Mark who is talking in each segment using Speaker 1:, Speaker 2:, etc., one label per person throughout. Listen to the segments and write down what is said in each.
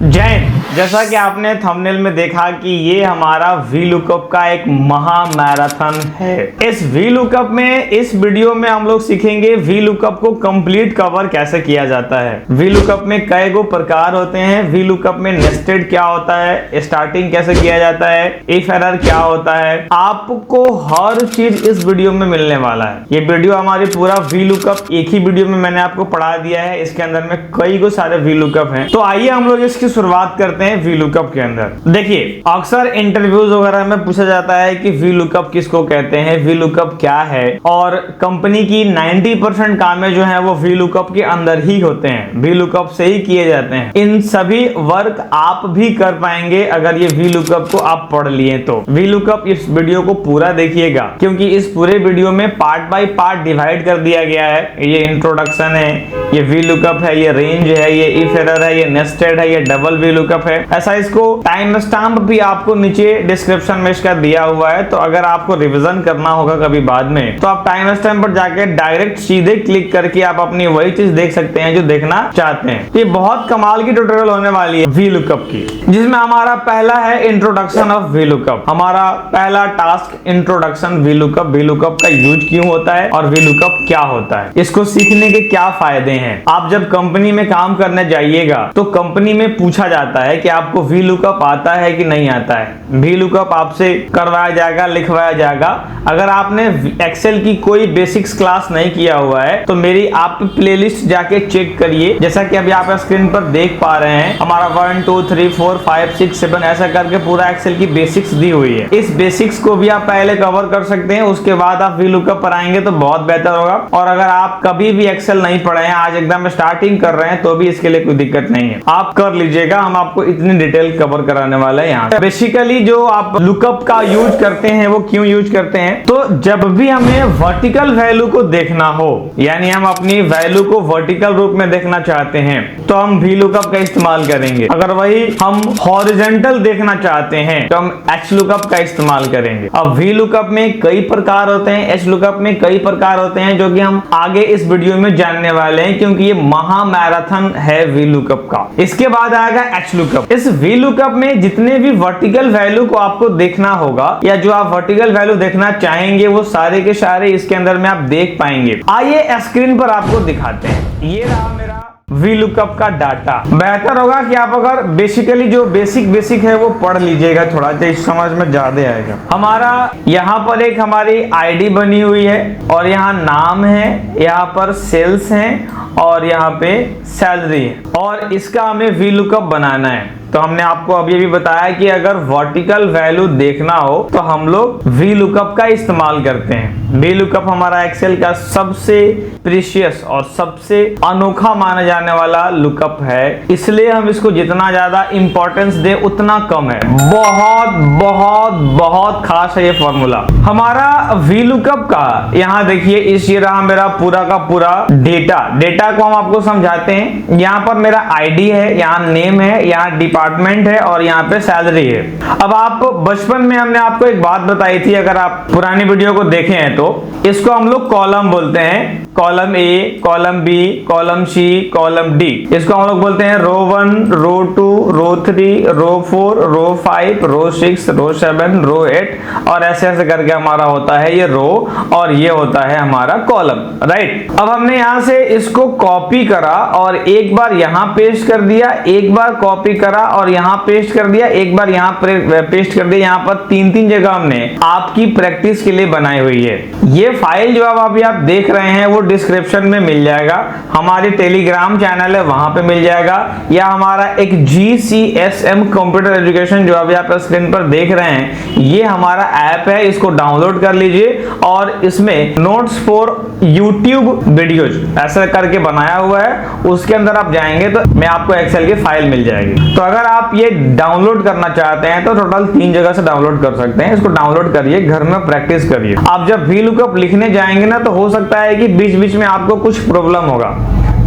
Speaker 1: जैन, जैसा कि आपने थंबनेल में देखा कि ये हमारा VLOOKUP का एक महा मैराथन है। इस VLOOKUP में इस वीडियो में हम लोग सीखेंगे VLOOKUP को कंप्लीट कवर कैसे किया जाता है। VLOOKUP में कई गो प्रकार होते हैं। VLOOKUP में नेस्टेड क्या होता है, स्टार्टिंग कैसे किया जाता है, इफ एरर क्या होता है, आपको हर चीज इस वीडियो में मिलने वाला है। ये वीडियो हमारी पूरा VLOOKUP एक ही वीडियो में मैंने आपको पढ़ा दिया है। इसके अंदर में कई गो सारे VLOOKUP हैं। तो आइए हम लोग इसकी शुरुआत करते हैं VLOOKUP के अंदर। देखिए, अक्सर इंटरव्यूज वगैरह में पूछा जाता है कि VLOOKUP किसको कहते हैं, VLOOKUP क्या है, और कंपनी की 90% कामें जो है वो VLOOKUP के अंदर ही होते हैं, VLOOKUP से ही किए जाते हैं। इन सभी वर्क आप भी कर पाएंगे अगर ये VLOOKUP को आप पढ़ लिए तो। VLOOKUP इस वीडियो को पूरा देखिएगा, क्योंकि इस पूरे वीडियो में पार्ट बाय पार्ट डिवाइड कर दिया गया है। ये इंट्रोडक्शन है, ये VLOOKUP है, ये रेंज है, ये इफ एरर है, ये नेस्टेड है, ये डबल VLOOKUP है। ऐसा इसको टाइम स्टैम्प भी आपको नीचे डिस्क्रिप्शन में इसका दिया हुआ है। तो अगर आपको रिवीजन करना होगा कभी बाद में, तो आप टाइम स्टैम्प पर जाके डायरेक्ट सीधे क्लिक करके आप अपनी वही चीज देख सकते हैं जो देखना चाहते हैं। ये बहुत कमाल की ट्यूटोरियल होने वाली है VLOOKUP की, जिसमें हमारा पहला है इंट्रोडक्शन ऑफ VLOOKUP। हमारा पहला टास्क इंट्रोडक्शन VLOOKUP का यूज क्यों होता है और VLOOKUP क्या होता है, इसको सीखने के क्या फायदे हैं। आप जब कंपनी में काम करने जाइएगा तो कंपनी में पूछा जाता है कि आपको VLOOKUP आता है कि नहीं आता है। VLOOKUP आपसे करवाया जाएगा, लिखवाया जाएगा। अगर आपने एक्सेल की कोई बेसिक्स क्लास नहीं किया हुआ है तो मेरी आप प्लेलिस्ट जाके चेक करिए। जैसा कि अभी आप स्क्रीन पर देख पा रहे हैं, हमारा 1 2 3 4 5 6 7 ऐसा करके पूरा एक्सेल की बेसिक्स दी हुई है। इस बेसिक्स को भी आप पहले कवर कर सकते हैं, उसके बाद आप VLOOKUP पर आएंगे तो बहुत बेहतर होगा। और अगर आप कभी भी एक्सेल नहीं पढ़े हैं, आज एकदम स्टार्टिंग कर रहे हैं, तो भी इसके लिए कोई दिक्कत नहीं है, आप कर लीजिएगा। हम आपको इतनी डिटेल कवर कराने वाला है यहाँ। बेसिकली जो आप लुकअप का यूज करते हैं वो क्यों यूज करते हैं, तो जब भी हमें वर्टिकल वैल्यू को देखना हो, यानी हम अपनी वैल्यू को वर्टिकल रूप में देखना चाहते हैं, तो हम VLOOKUP का इस्तेमाल करेंगे। अगर वही हम हॉरिजॉन्टल देखना चाहते हैं तो हम HLOOKUP का इस्तेमाल करेंगे। अब VLOOKUP में कई प्रकार होते हैं, HLOOKUP में कई प्रकार होते हैं, जो कि हम आगे इस वीडियो में जानने वाले हैं, क्योंकि ये महा मैराथन है VLOOKUP का। इसके बाद आएगा HLOOKUP। इस VLOOKUP में जितने भी वर्टिकल वैल्यू को आपको देखना होगा, या जो आप वर्टिकल वैल्यू देखना चाहेंगे, वो सारे के सारे इसके अंदर में आप देख पाएंगे। आइए स्क्रीन पर आपको दिखाते हैं। ये रहा मेरा VLOOKUP का डाटा। बेहतर होगा कि आप अगर बेसिकली जो बेसिक है वो पढ़ लीजिएगा, थोड़ा सा समझ में ज्यादा आएगा। हमारा यहाँ पर एक हमारी आईडी बनी हुई है, और यहाँ नाम है, यहाँ पर सेल्स हैं, और यहाँ पे सैलरी है, और इसका हमें VLOOKUP बनाना है। तो हमने आपको अभी भी बताया कि अगर वर्टिकल वैल्यू देखना हो तो हम लोग VLOOKUP का इस्तेमाल करते हैं। VLOOKUP हमारा एक्सेल का सबसे प्रीशियस और सबसे अनोखा माना जाने वाला लुकअप है, इसलिए हम इसको जितना ज्यादा इंपॉर्टेंस दे उतना कम है। बहुत बहुत बहुत खास है ये फॉर्मूला हमारा VLOOKUP का। यहाँ देखिए, इस ये रहा मेरा पूरा का पूरा डेटा को हम आपको समझाते हैं। यहाँ पर मेरा आईडी है, यहाँ नेम है, यहाँ डिपार्टमेंट है, और यहाँ पे सैलरी है। अब आप बचपन में हमने आपको एक बात बताई थी, अगर आप पुरानी वीडियो को देखे हैं तो इसको हम लोग कॉलम बोलते हैं। Column A, column B, column C, column D. इसको हम लोग बोलते हैं रो 1, रो 2, रो 3, रो 4, रो 5, रो 6, रो 7, रो 8, और ऐसे ऐसे करके हमारा होता है ये रो, और ये होता है हमारा कॉलम, राइट। अब हमने यहाँ से इसको कॉपी करा और एक बार यहाँ पेस्ट कर दिया, एक बार कॉपी करा और यहाँ पेस्ट कर दिया, एक बार यहाँ पेस्ट कर दिया। यहाँ पर 3 जगह हमने आपकी प्रैक्टिस के लिए बनाई हुई है। ये फाइल जो अब अभी आप देख रहे हैं वो डिस्क्रिप्शन में मिल जाएगा। हमारी टेलीग्राम चैनल है, वहां पे मिल जाएगा, या हमारा एक GCSM कंप्यूटर एजुकेशन जो अभी आप स्क्रीन पर देख रहे हैं, ये हमारा ऐप है, इसको डाउनलोड कर लीजिए। और इसमें नोट्स फॉर यूट्यूब वीडियोज ऐसा करके बनाया हुआ है, उसके अंदर आप जाएंगे तो मैं आपको एक्सेल की फाइल मिल जाएगी। तो अगर आप ये डाउनलोड करना चाहते हैं तो टोटल 3 जगह से डाउनलोड कर सकते हैं। इसको डाउनलोड करिए, घर में प्रैक्टिस करिए। आप जब VLOOKUP लिखने जाएंगे ना, तो हो सकता है कि बीच बीच में आपको कुछ प्रॉब्लम होगा,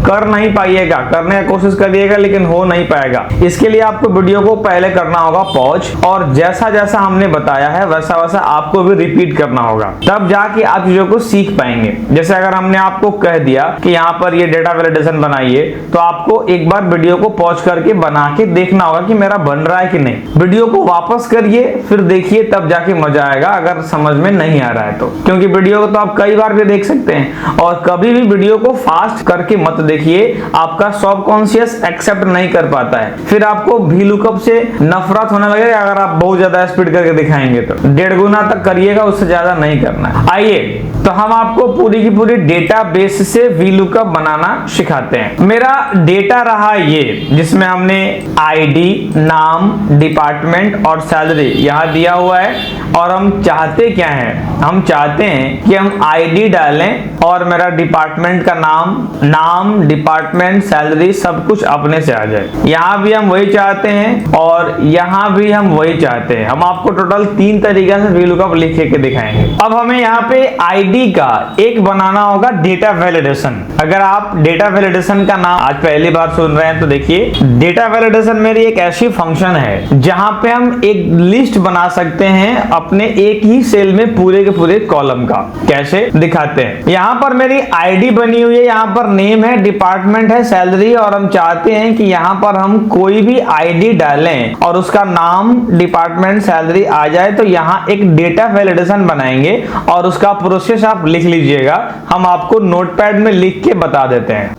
Speaker 1: कर नहीं पाइएगा, करने की कोशिश करिएगा लेकिन हो नहीं पाएगा। इसके लिए आपको वीडियो को पहले करना होगा पॉज, और जैसा जैसा हमने बताया है वैसा वैसा आपको भी रिपीट करना होगा, तब जाके आप चीजों को सीख पाएंगे। जैसे अगर हमने आपको कह दिया कि यहाँ पर ये डेटा वैलिडेशन बनाइए, तो आपको एक बार वीडियो को पॉज करके बना के देखना होगा कि मेरा बन रहा है कि नहीं। वीडियो को वापस करिए, फिर देखिए, तब जाके मजा आएगा अगर समझ में नहीं आ रहा है तो। क्योंकि वीडियो को तो आप कई बार भी देख सकते हैं, और कभी भी वीडियो को फास्ट करके मत देखिए, आपका सबकॉन्शियस एक्सेप्ट नहीं कर पाता है, फिर आपको VLOOKUP से नफरत होने लगेगा अगर आप बहुत ज्यादा स्पीड करके दिखाएंगे तो। 1.5 गुना तक करिएगा, उससे ज्यादा नहीं करना है। आइए तो हम आपको पूरी की पूरी डेटा बेस से VLOOKUP बनाना सिखाते हैं। मेरा डेटा रहा ये, जिसमें हमने आईडी, नाम, डिपार्टमेंट और सैलरी यहाँ दिया हुआ है। और हम चाहते क्या हैं, हम चाहते हैं कि हम आईडी डालें और मेरा डिपार्टमेंट का नाम, डिपार्टमेंट, सैलरी सब कुछ अपने से आ जाए। यहाँ भी हम वही चाहते हैं और यहाँ भी हम वही चाहते हैं। हम आपको टोटल 3 तरीके से VLOOKUP लिख के दिखाएंगे। अब हमें यहाँ पे आईडी का एक बनाना होगा डेटा वैलिडेशन। अगर आप डेटा वैलिडेशन का नाम आज पहली बार सुन रहे हैं तो देखिए, डेटा वैलिडेशन मेरी एक ऐसी फंक्शन है जहां पे हम एक लिस्ट बना सकते हैं अपने एक ही सेल में पूरे के पूरे कॉलम का। कैसे दिखाते हैं, यहाँ पर मेरी आईडी बनी हुई है, यहाँ पर नेम है, डिपार्टमेंट है, सैलरी, और हम चाहते हैं कि यहाँ पर हम कोई भी आईडी डालें और उसका नाम, डिपार्टमेंट, सैलरी आ जाए। तो यहाँ एक डेटा वैलिडेशन बनाएंगे और उसका प्रोसेस आप लिख लीजिएगा, हम आपको नोटपैड में लिख के बता देते हैं।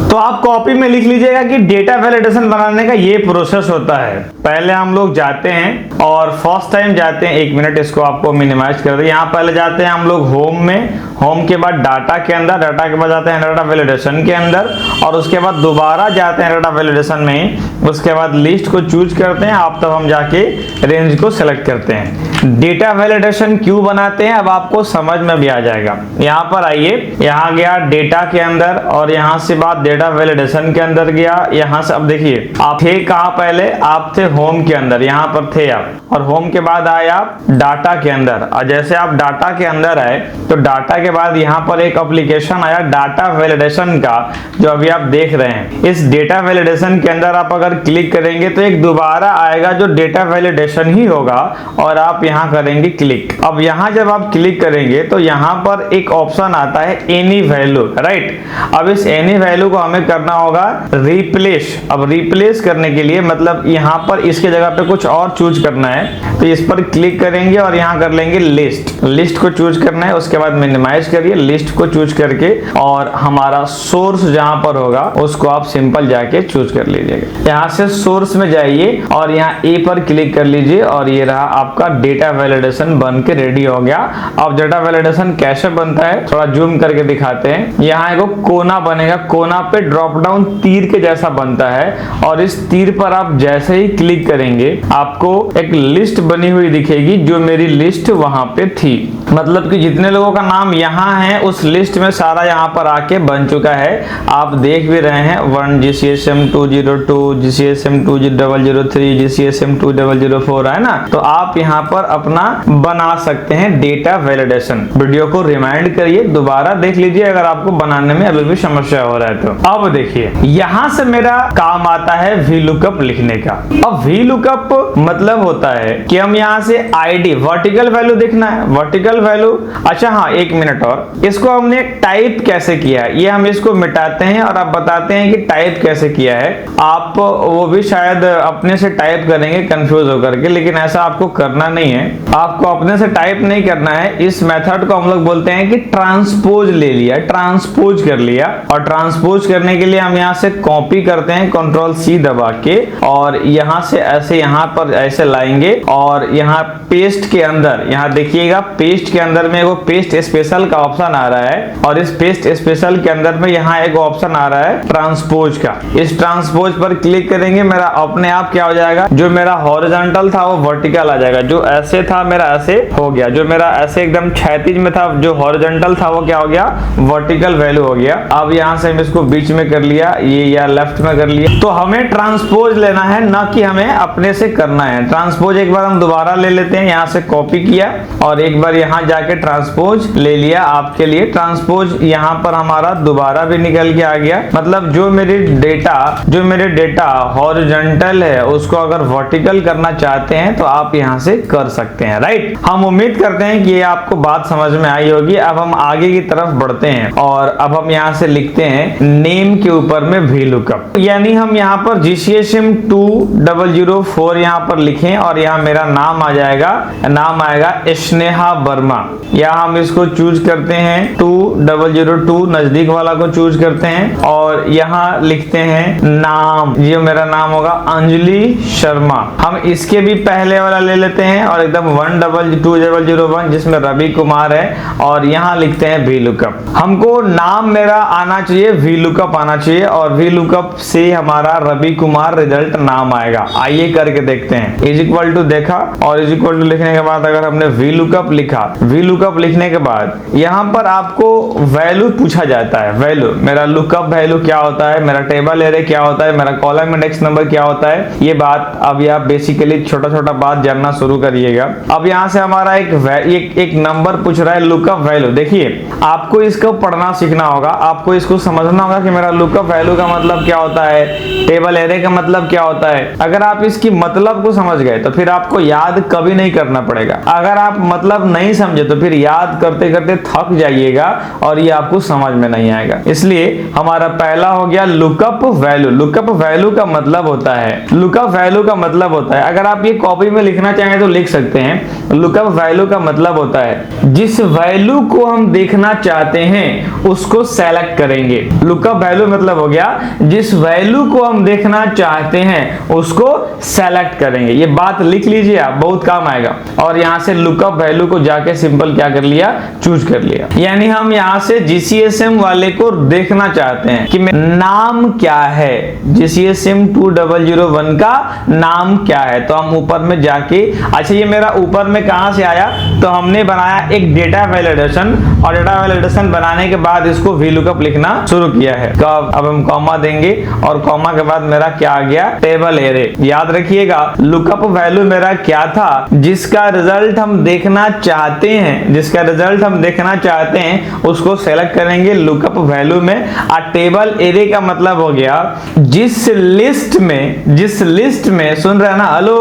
Speaker 1: तो आप कॉपी में लिख लीजिएगा कि डेटा वैलिडेशन बनाने का ये प्रोसेस होता है। पहले हम लोग जाते हैं और फर्स्ट टाइम जाते हैं, 1 मिनट इसको आपको मिनिमाइज कर दे। यहाँ पहले जाते हैं हम लोग होम में, होम के बाद डाटा के अंदर, डाटा के बाद जाते हैं डेटा वैलिडेशन के अंदर, और उसके बाद दोबारा जाते हैं डेटा वैलिडेशन में। उसके बाद लिस्ट को चूज करते हैं आप, तब हम जाके रेंज को सिलेक्ट करते हैं। डेटा वैलिडेशन क्यों बनाते हैं अब आपको समझ में भी आ जाएगा। यहाँ पर आइए, यहाँ गया डेटा के अंदर और यहाँ से बात डेटा वैलिडेशन के अंदर गया। यहाँ से अब देखिए, आप थे कहाँ पहले, आप थे होम के अंदर, यहाँ पर थे आप, और होम के बाद आए आप डाटा के अंदर। और जैसे आप डाटा के अंदर आए तो डाटा के बाद यहाँ पर एक एप्लीकेशन आया डाटा वैलिडेशन का, जो अभी आप देख रहे हैं। इस डेटा वैलिडेशन के अंदर आप अगर क्लिक करेंगे तो एक दोबारा आएगा जो डेटा वैलिडेशन ही होगा, और आप यहाँ करेंगे क्लिक। अब यहाँ जब आप क्लिक करेंगे तो यहाँ पर एक ऑप्शन आता है एनी वैल्यू, राइट। अब इस एनी वैल्यू को हमें करना होगा रिप्लेस। अब रिप्लेस करने के लिए मतलब यहाँ पर इसके जगह पे कुछ और चूज करना है, तो इस पर क्लिक करेंगे और यहाँ कर लेंगे लिस्ट। लिस्ट को चूज करना है, उसके बाद मिनिमाइज करिए, लिस्ट को चूज करके, और हमारा सोर्स जहां पर होगा उसको आप सिंपल जाके चूज कर लीजिएगा। यहाँ से सोर्स में जाइए और यहाँ ए पर क्लिक कर लीजिए, और ये रहा आपका डेटा वैलिडेशन बन के रेडी हो गया। अब डेटा वैलिडेशन कैसे बनता है थोड़ा जूम करके दिखाते हैं। यहाँ एक कोना बनेगा, कोना पे ड्रॉप डाउन तीर के जैसा बनता है, और इस तीर पर आप जैसे ही क्लिक करेंगे आपको एक लिस्ट बनी हुई दिखेगी, जो मेरी लिस्ट वहां पे थी। मतलब कि जितने लोगों का नाम यहाँ है उस लिस्ट में सारा यहाँ पर आके बन चुका है। आप देख भी रहे हैं 1 GCSM 202, GCSM 2003, GCSM 2004 है ना। तो आप यहाँ पर अपना बना सकते हैं डेटा वैलिडेशन। वीडियो को रिमाइंड करिए, दोबारा देख लीजिए अगर आपको बनाने में अभी भी समस्या हो रहा है तो। अब देखिए, यहाँ से मेरा काम आता है VLOOKUP लिखने का। अब VLOOKUP मतलब होता है कि हम यहाँ से आईडी वर्टिकल वैल्यू देखना है, वर्टिकल वैल्यू। अच्छा हाँ, 1 मिनट और, इसको हमने टाइप कैसे किया है ये हम इसको मिटाते हैं और आप बताते हैं कि टाइप कैसे किया है। आप वो भी शायद अपने से टाइप करेंगे कंफ्यूज होकर के, लेकिन ऐसा आपको करना नहीं है। आपको अपने से टाइप नहीं करना है। इस मेथड को हम लोग बोलते हैं कि ट्रांसपोज ले लिया, ट्रांसपोज कर लिया। और ट्रांसपोज करने के लिए हम यहाँ से कॉपी करते हैं Ctrl+C दबा के, और यहाँ से ऐसे यहाँ पर ऐसे लाएंगे, और यहाँ पेस्ट के अंदर, यहाँ देखिएगा पेस्ट के अंदर में वो पेस्ट स्पेशल का ऑप्शन आ रहा है, और इस पेस्ट स्पेशल के अंदर में यहाँ एक ऑप्शन आ रहा है ट्रांसपोज का। इस ट्रांसपोज पर क्लिक करेंगे, मेरा अपने आप क्या हो जाएगा, जो मेरा हॉरिजॉन्टल था वो वर्टिकल आ जाएगा, जो ऐसे था मेरा ऐसे हो गया, जो मेरा ऐसे एकदम क्षैतिज में था जो हॉरिजॉन्टल था वो क्या हो गया, वर्टिकल वैल्यू हो गया। अब यहाँ से हम इसको बीच बीच में कर लिया, ये या लेफ्ट में कर लिया। तो हमें ट्रांसपोज लेना है, ना कि हमें अपने से करना है। ट्रांसपोज एक बार हम दोबारा ले लेते हैं, यहाँ से कॉपी किया और एक बार यहाँ जाके ट्रांसपोज ले लिया। आपके लिए ट्रांसपोज यहाँ पर हमारा दोबारा भी निकल के आ गया। मतलब जो मेरे डेटा हॉरिजॉन्टल है उसको अगर वर्टिकल करना चाहते हैं तो आप यहाँ से कर सकते हैं, राइट। हम उम्मीद करते हैं कि ये आपको बात समझ में आई होगी। अब हम आगे की तरफ बढ़ते हैं और अब हम यहाँ से लिखते हैं नेम के ऊपर में VLOOKUP, यानी हम यहाँ पर GCSM 2004 यहाँ पर लिखें और यहाँ मेरा नाम आ जाएगा, नाम आएगा स्नेहा वर्मा। या हम इसको चूज करते हैं 2002, नजदीक वाला को चूज करते हैं और यहाँ लिखते हैं नाम, ये मेरा नाम होगा अंजलि शर्मा। हम इसके भी पहले वाला ले लेते हैं और एकदम 122001 जिसमें रवि कुमार है और यहाँ लिखते हैं VLOOKUP। हमको नाम मेरा आना चाहिए, VLOOKUP आना चाहिए और VLOOKUP से हमारा रवि कुमार रिजल्ट नाम आएगा। आइए करके देखते हैं। इज इक्वल टू देखा और इज इक्वल टू लिखने के बाद अगर हमने VLOOKUP लिखा, VLOOKUP लिखने के बाद यहाँ पर आपको वैल्यू पूछा जाता है। वैल्यू, मेरा लुकअप वैल्यू क्या होता है, मेरा टेबल एरे क्या होता है, मेरा कॉलम इंडेक्स नंबर क्या होता है, ये बात अब आप बेसिकली छोटा छोटा बात जानना शुरू करिएगा। अब यहाँ से हमारा एक नंबर पूछ रहा है लुकअप वैल्यू। देखिए आपको इसको पढ़ना सीखना होगा, आपको इसको समझना होगा कि मेरा लुकअप वैल्यू का मतलब क्या होता है, टेबल एरे का मतलब क्या होता है। अगर आप इसकी मतलब को समझ गए तो फिर आपको याद कभी नहीं करना पड़ेगा। अगर आप मतलब नहीं समझे तो फिर याद करते करते थक जाइएगा और ये आपको समझ में नहीं आएगा। इसलिए हमारा पहला हो गया लुकअप वैल्यू। लुकअप वैल्यू का मतलब होता है, लुकअप वैल्यू का मतलब होता है, अगर आप ये कॉपी में लिखना चाहें तो लिख सकते हैं। लुकअप वैल्यू का मतलब होता है जिस वैल्यू को हम देखना चाहते हैं उसको सेलेक्ट करेंगे। लुकअप वैल्यू मतलब हो गया जिस वैल्यू को हम देखना चाहते हैं उसको सेलेक्ट करेंगे। ये बात लिख लीजिए आप, बहुत काम आएगा। और यहाँ से लुकअप वैल्यू को जाके सिंपल क्या कर लिया, चूज कर लिया। यानी हम यहाँ से GCSM वाले को देखना चाहते हैं कि नाम क्या है, GCSM 2001 का नाम क्या है। तो हम ऊपर में जाके, अच्छा ये मेरा ऊपर में कहां से आया, तो हमने बनाया एक डेटा वैलिडेशन और डेटा वैलिडेशन बनाने के बाद इसको VLOOKUP लिखना शुरू किया है। अब हम कॉमा देंगे और कॉमा के बाद मेरा क्या आ गया, टेबल एरे। याद रखिएगा लुकअप वैल्यू मेरा क्या था, जिसका रिजल्ट हम देखना चाहते हैं, जिसका रिजल्ट हम देखना चाहते हैं उसको सेलेक्ट करेंगे लुकअप वैल्यू में। और टेबल एरे का मतलब हो गया जिस लिस्ट में सुन रहे हैं ना, हेलो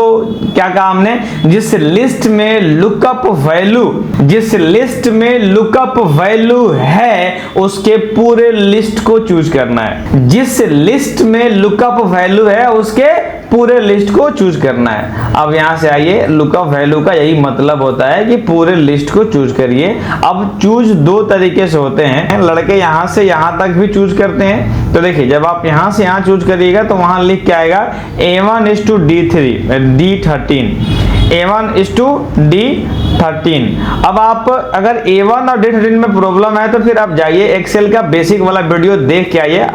Speaker 1: क्या कहा हमने, जिस लिस्ट में लुकअप वैल्यू है उसके पूरे लिस्ट को चूज करना है। जिस लिस्ट में लुकअप वैल्यू है उसके पूरे लिस्ट को चूज करना है। अब यहां से आइए, लुकअप वैल्यू का यही मतलब होता है कि पूरे लिस्ट को चूज करिए। अब चूज दो तरीके से होते हैं, लड़के यहां से यहां तक भी चूज करते हैं। तो देखिए जब आप यहां से यहां चूज करिएगा तो वहां लिख के आएगा A1 is to D13, A1 is to D13। अब आप अगर A1 और D13 में प्रॉब्लम है तो फिर आप जाइए एक्सेल का बेसिक वाला वीडियो देख के आइए,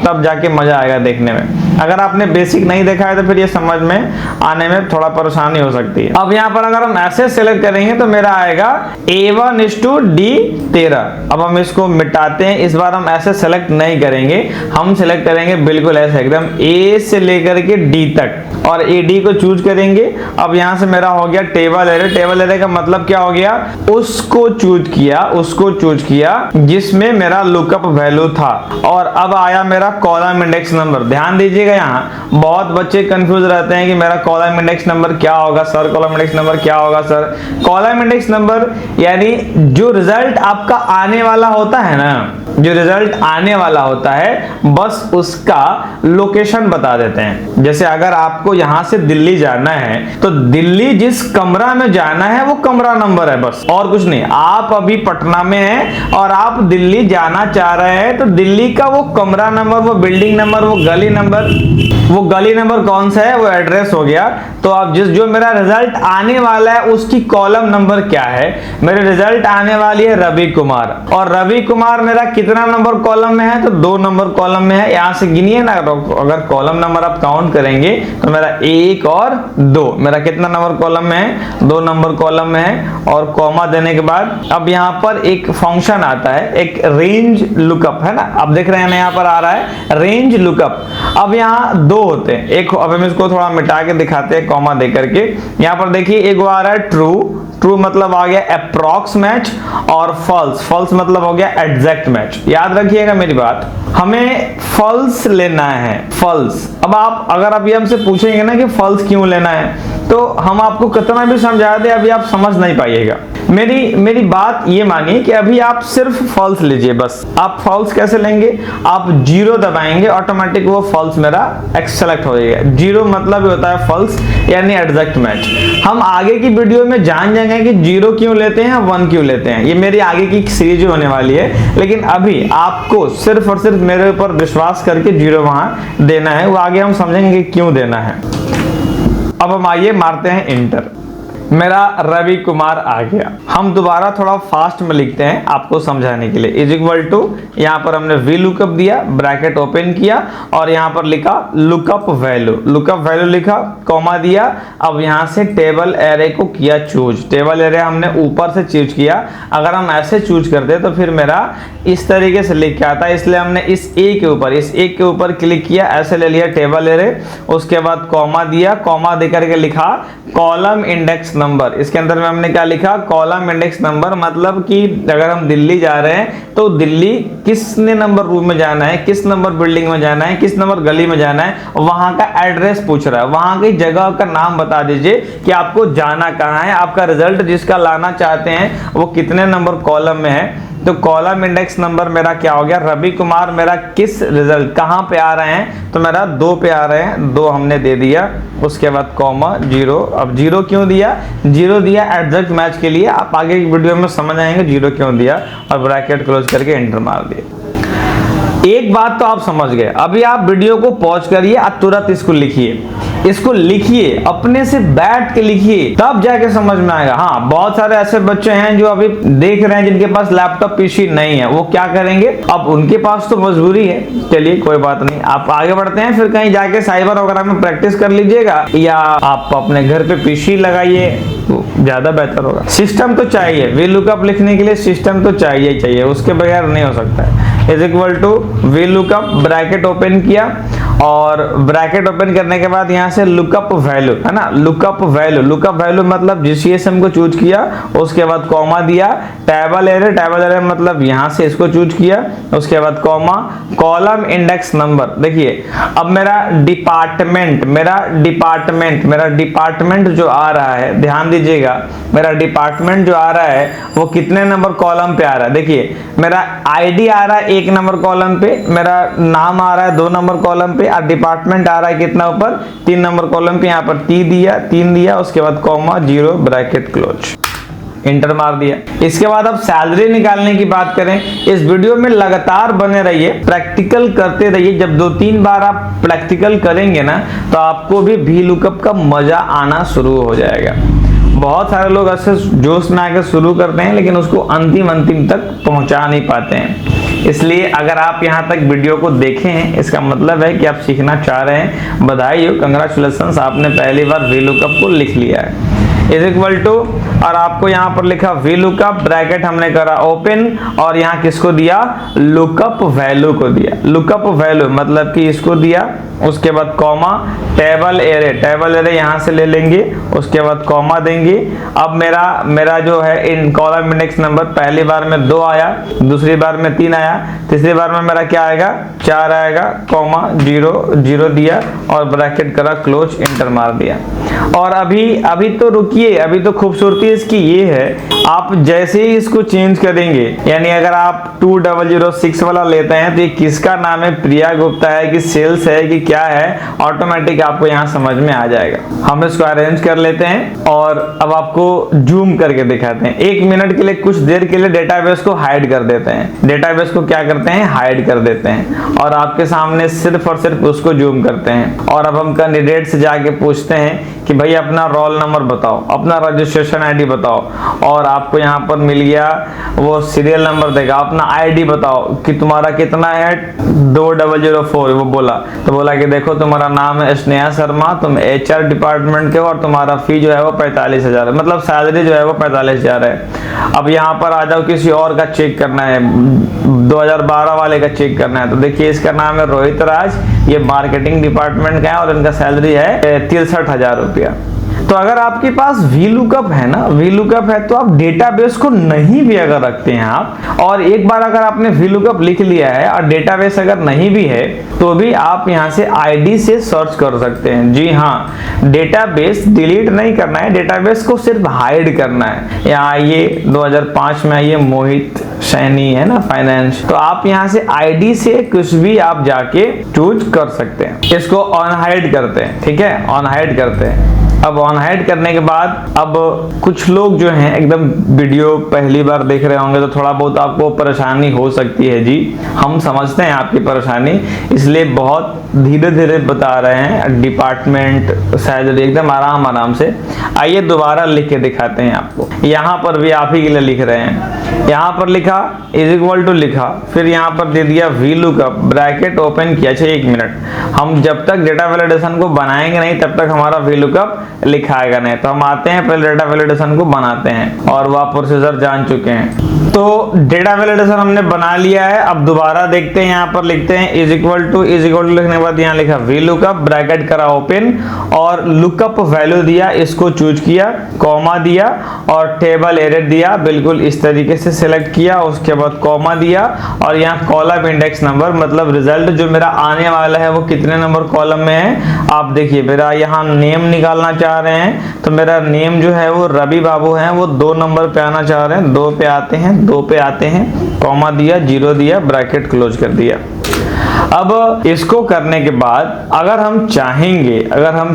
Speaker 1: तब जाके मजा आएगा देखने में। अगर आपने बेसिक नहीं देखा है तो फिर ये समझ में आने में थोड़ा परेशानी हो सकती है। अब यहाँ पर अगर हम ऐसे सेलेक्ट करेंगे तो मेरा आएगा A1 is to D13। अब हम इसको मिटाते हैं, इस बार हम ऐसे सेलेक्ट नहीं करेंगे, हम सेलेक्ट करेंगे बिल्कुल ऐसे एकदम A से लेकर के D तक और AD को चूज करेंगे। अब यहाँ से मेरा हो गया टेबल एरे। टेबल एरे का मतलब क्या हो गया, उसको चूज किया जिसमें मेरा लुकअप वैल्यू था। और अब आया मेरा कॉलम इंडेक्स नंबर। ध्यान दीजिएगा, यहाँ बहुत बच्चे कंफ्यूज रहते हैं कि मेरा कॉलम इंडेक्स नंबर क्या होगा सर, कॉलम इंडेक्स नंबर क्या होगा सर। कॉलम इंडेक्स नंबर यानी जो रिजल्ट आपका आने वाला होता है ना, जो रिजल्ट आने वाला होता है बस उसका लोकेशन बता देते हैं। जैसे अगर आपको यहां से दिल्ली जाना है तो दिल्ली जिस कमरा में जाना है वो कमरा नंबर है, बस और कुछ नहीं। आप अभी पटना में हैं और आप दिल्ली जाना चाह रहे हैं तो दिल्ली का वो कमरा नंबर, वो बिल्डिंग नंबर, वो गली नंबर कौन सा है, वो एड्रेस हो गया। तो अब जो मेरा रिजल्ट आने वाला है उसकी कॉलम नंबर क्या है, मेरे रिजल्ट आने वाली है रवि कुमार, और रवि कुमार मेरा कितना नंबर कॉलम में है, तो 2 नंबर कॉलम में है। यहां से गिनिए ना, अगर कॉलम नंबर आप काउंट करेंगे तो मेरा 1 और 2, मेरा कितना नंबर कॉलम में है, 2 नंबर कॉलम में है, और कॉमा देने के बाद अब यहाँ पर एक फंक्शन आता है, एक रेंज लुकअप है ना, अब देख रहे हैं ना यहाँ पर आ रहा है रेंज लुकअप। अब यहाँ 2 होते हैं, एक अब हम इसको थोड़ा मिटा के दिखाते हैं कॉमा दे करके। यहाँ पर देखिए एक आ रहा है ट्रू मतलब आ गया अप्रॉक्स मैच, और फॉल्स मतलब हो गया एग्जैक्ट मैच। याद रखिएगा मेरी बात, हमें फॉल्स लेना है, फॉल्स। अब आप अगर अभी हमसे पूछेंगे ना कि फॉल्स क्यों लेना है, तो हम आपको कितना भी समझा दे अभी आप समझ नहीं पाइएगा। मेरी बात ये मानिए कि अभी आप सिर्फ फॉल्स लीजिए बस। आप फॉल्स कैसे लेंगे, आप 0 दबाएंगे, ऑटोमेटिक वो फॉल्स मेरा सेलेक्ट हो जाएगा। 0 मतलब होता है फॉल्स, यानी एग्जैक्ट मैच। हम आगे की वीडियो में जान जाएंगे कि 0 क्यों लेते हैं, 1 क्यों लेते हैं, ये मेरी आगे की सीरीज होने वाली है। लेकिन अभी आपको सिर्फ और सिर्फ मेरे ऊपर विश्वास करके 0 वहां देना है, वो आगे हम समझेंगे क्यों देना है। अब हम आइए मारते हैं इंटर। मेरा रवि कुमार आ गया। हम दोबारा थोड़ा फास्ट में लिखते हैं आपको समझाने के लिए। इज इक्वल टू, यहाँ पर हमने वी लुकअप दिया, ब्रैकेट ओपन किया, और यहाँ पर लिखा लुकअप वैल्यू लिखा, कॉमा दिया। अब यहाँ से टेबल एरे को किया चूज। टेबल एरे हमने ऊपर से चूज किया। अगर हम ऐसे चूज करते तो फिर मेरा इस तरीके से लिख के आता है, इसलिए हमने इस ए के ऊपर क्लिक किया, ऐसे ले लिया टेबल एरे। उसके बाद कॉमा दिया, कॉमा देकर के लिखा कॉलम इंडेक्स नंबर। इसके अंदर में हमने क्या लिखा, कॉलम इंडेक्स नंबर, मतलब कि अगर हम दिल्ली जा रहे हैं तो दिल्ली किसने नंबर रूम में जाना है, किस नंबर बिल्डिंग में जाना है, किस नंबर गली में जाना है, वहां का एड्रेस पूछ रहा है। वहां की जगह का नाम बता दीजिए कि आपको जाना कहाँ है, आपका रिजल्ट जिसका लाना चाहते हैं वो कितने नंबर कॉलम में है। तो कॉलम इंडेक्स नंबर मेरा क्या हो गया, रवि कुमार मेरा किस रिजल्ट कहां पे आ रहे हैं, तो मेरा 2 पे आ रहे हैं, 2 हमने दे दिया। उसके बाद कॉमा 0। अब 0 क्यों दिया, 0 दिया एग्जैक्ट मैच के लिए। आप आगे की वीडियो में समझ आएंगे 0 क्यों दिया, और ब्रैकेट क्लोज करके एंटर मार दिए। एक बात तो आप समझ गए। अभी आप वीडियो को पॉज करिए और तुरंत इसको लिखिए, अपने से बैठ के लिखिए, तब जाके समझ में आएगा। हाँ, बहुत सारे ऐसे बच्चे हैं जो अभी देख रहे हैं जिनके पास लैपटॉप पीसी नहीं है, वो क्या करेंगे, अब उनके पास तो मजबूरी है। चलिए कोई बात नहीं, आप आगे बढ़ते हैं, फिर कहीं जाके साइबर वगैरह में प्रैक्टिस कर लीजिएगा, या आप अपने घर पे पीसी लगाइए तो ज्यादा बेहतर होगा। सिस्टम तो चाहिए, वी लुकअप लिखने के लिए सिस्टम तो चाहिए, उसके बगैर नहीं हो सकता है। Is equal to V lookup, bracket open किया, और ब्रैकेट ओपन करने के बाद यहाँ से लुकअप वैल्यू है ना, लुकअप वैल्यू मतलब जीसीएसएम को चूज किया। उसके बाद कॉमा दिया, टेबल एरे मतलब यहाँ से इसको चूज किया। उसके बाद कॉमा, कॉलम इंडेक्स नंबर। देखिए अब मेरा डिपार्टमेंट जो आ रहा है, ध्यान दीजिएगा, मेरा डिपार्टमेंट जो आ रहा है वो कितने नंबर कॉलम पे आ रहा है। देखिए मेरा आईडी आ रहा है 1 नंबर कॉलम पे, मेरा नाम आ रहा है 2 नंबर कॉलम पे, और डिपार्टमेंट आ रहा है कितना ऊपर, 3 नंबर कॉलम पे। यहाँ पर 3 दिया, उसके बाद कॉमा 0, ब्रैकेट क्लोज, इंटर मार दिया। इसके बाद अब सैलरी निकालने की बात करें। इस वीडियो में लगातार बने रहिए, प्रैक्टिकल करते रहिए। जब 2-3 बार आप प्रैक्टिकल करेंगे ना, तो आपको भी वी लुकअप का मजा आना शुरू हो जाएगा। बहुत सारे लोग ऐसे जोश में आकर शुरू करते हैं, लेकिन उसको अंतिम तक पहुंचा नहीं पाते हैं। इसलिए अगर आप यहां तक वीडियो को देखे हैं, इसका मतलब है कि आप सीखना चाह रहे हैं। बधाई हो, कंग्रेचुलेशंस, आपने पहली बार वी लुकअप को लिख लिया है। इज इक्वल टू, और आपको यहाँ पर लिखा वी लुकअप, ब्रैकेट हमने करा ओपन, और यहाँ किसको दिया, लुकअप वैल्यू को दिया। लुकअप वैल्यू मतलब कि इसको दिया। उसके बाद कॉमा, टेबल एरे यहाँ से ले लेंगे। उसके बाद कॉमा देंगे। अब मेरा जो है इन कॉलम इंडेक्स नंबर, पहली बार में 2 आया, दूसरी बार में 3 आया, तीसरी बार में मेरा क्या आएगा, 4 आएगा। कॉमा 0 दिया, और ब्रैकेट करा क्लोज, इंटर मार दिया। और अभी तो रुकिए, अभी तो खूबसूरती इसकी ये है, आप जैसे ही इसको चेंज करेंगे, यानी अगर आप 2006 वाला लेते हैं तो ये किसका नाम है, प्रिया गुप्ता है कि सेल्स है कि क्या है, ऑटोमेटिक आपको यहाँ समझ में आ जाएगा। हम इसको अरेंज कर लेते हैं, और अब आपको जूम करके दिखाते हैं। 1 मिनट के लिए, कुछ देर के लिए डेटाबेस को हाइड कर देते हैं। डेटाबेस को क्या करते हैं, हाइड कर देते हैं, और आपके सामने सिर्फ और सिर्फ उसको जूम करते हैं। और अब हम कैंडिडेट से जाके पूछते हैं कि भाई अपना रोल नंबर बताओ। अपना रजिस्ट्रेशन आईडी बताओ, और आपको यहाँ पर मिल गया वो सीरियल नंबर देगा, अपना आईडी बताओ कि तुम्हारा कितना है 2004, वो बोला तो बोला कि देखो तुम्हारा नाम है स्नेहा शर्मा, तुम HR डिपार्टमेंट के हो और तुम्हारा फी जो है वो 45,000 है, मतलब सैलरी जो है वो 45,000 है। अब यहाँ पर आ जाओ, किसी और का चेक करना है, 2012 वाले का चेक करना है, तो देखिए इसका नाम है रोहित राज, ये मार्केटिंग डिपार्टमेंट का है और इनका सैलरी है 63,000 रुपया। तो अगर आपके पास VLOOKUP है ना, VLOOKUP है तो आप डेटाबेस को नहीं भी अगर रखते हैं आप, और एक बार अगर आपने VLOOKUP लिख लिया है और डेटाबेस अगर नहीं भी है, तो भी आप यहाँ से आईडी से सर्च कर सकते हैं। जी हाँ, डेटाबेस डिलीट नहीं करना है, डेटाबेस को सिर्फ हाइड करना है। यहाँ ये 2005 में ये मोहित सैनी है ना, फाइनेंस, तो आप यहाँ से आईडी से कुछ भी आप जाके चूज कर सकते हैं। इसको ऑन हाइड करते हैं, ठीक है, ऑन हाइड करते हैं। अब ऑन हाइड करने के बाद अब कुछ लोग जो हैं एकदम वीडियो पहली बार देख रहे होंगे तो थोड़ा बहुत आपको परेशानी हो सकती है। जी हम समझते हैं आपकी परेशानी, इसलिए बहुत धीरे धीरे बता रहे हैं, डिपार्टमेंट सैलरी एकदम आराम आराम से। आइए दोबारा लिख के दिखाते हैं आपको। यहाँ पर भी आप ही के लिए लिख रहे हैं, यहाँ पर लिखा = लिखा, फिर यहाँ पर दे दिया VLOOKUP, ब्रैकेट ओपन किया। अच्छा 1 मिनट, हम जब तक डेटा वैलिडेशन को बनाएंगे नहीं तब तक हमारा VLOOKUP लिखाएगा नहीं, तो हम आते हैं पहले डेटा वैलिडेशन को बनाते हैं, और वह प्रोसीजर जान चुके हैं। तो डेटा वैलिडेशन हमने बना लिया है। अब दोबारा देखते हैं, यहाँ पर लिखते हैं = लिखने के बाद यहाँ लिखा VLOOKUP, ब्रैकेट करा ओपन और लुकअप वैल्यू दिया, इसको चूज किया, कॉमा दिया और टेबल एडेड दिया, बिल्कुल इस तरीके से सिलेक्ट किया, उसके बाद कॉमा दिया और यहाँ कॉलम इंडेक्स नंबर, मतलब रिजल्ट जो मेरा आने वाला है वो कितने नंबर कॉलम में है। आप देखिए मेरा यहाँ नेम निकालना चाह रहे हैं, तो मेरा नेम जो है वो रवि बाबू है, वो 2 नंबर पे आना चाह रहे हैं, 2 पे आते हैं, 2 पे आते हैं, कॉमा दिया, 0 दिया, ब्रैकेट क्लोज कर दिया। अब इसको करने के बाद अगर हम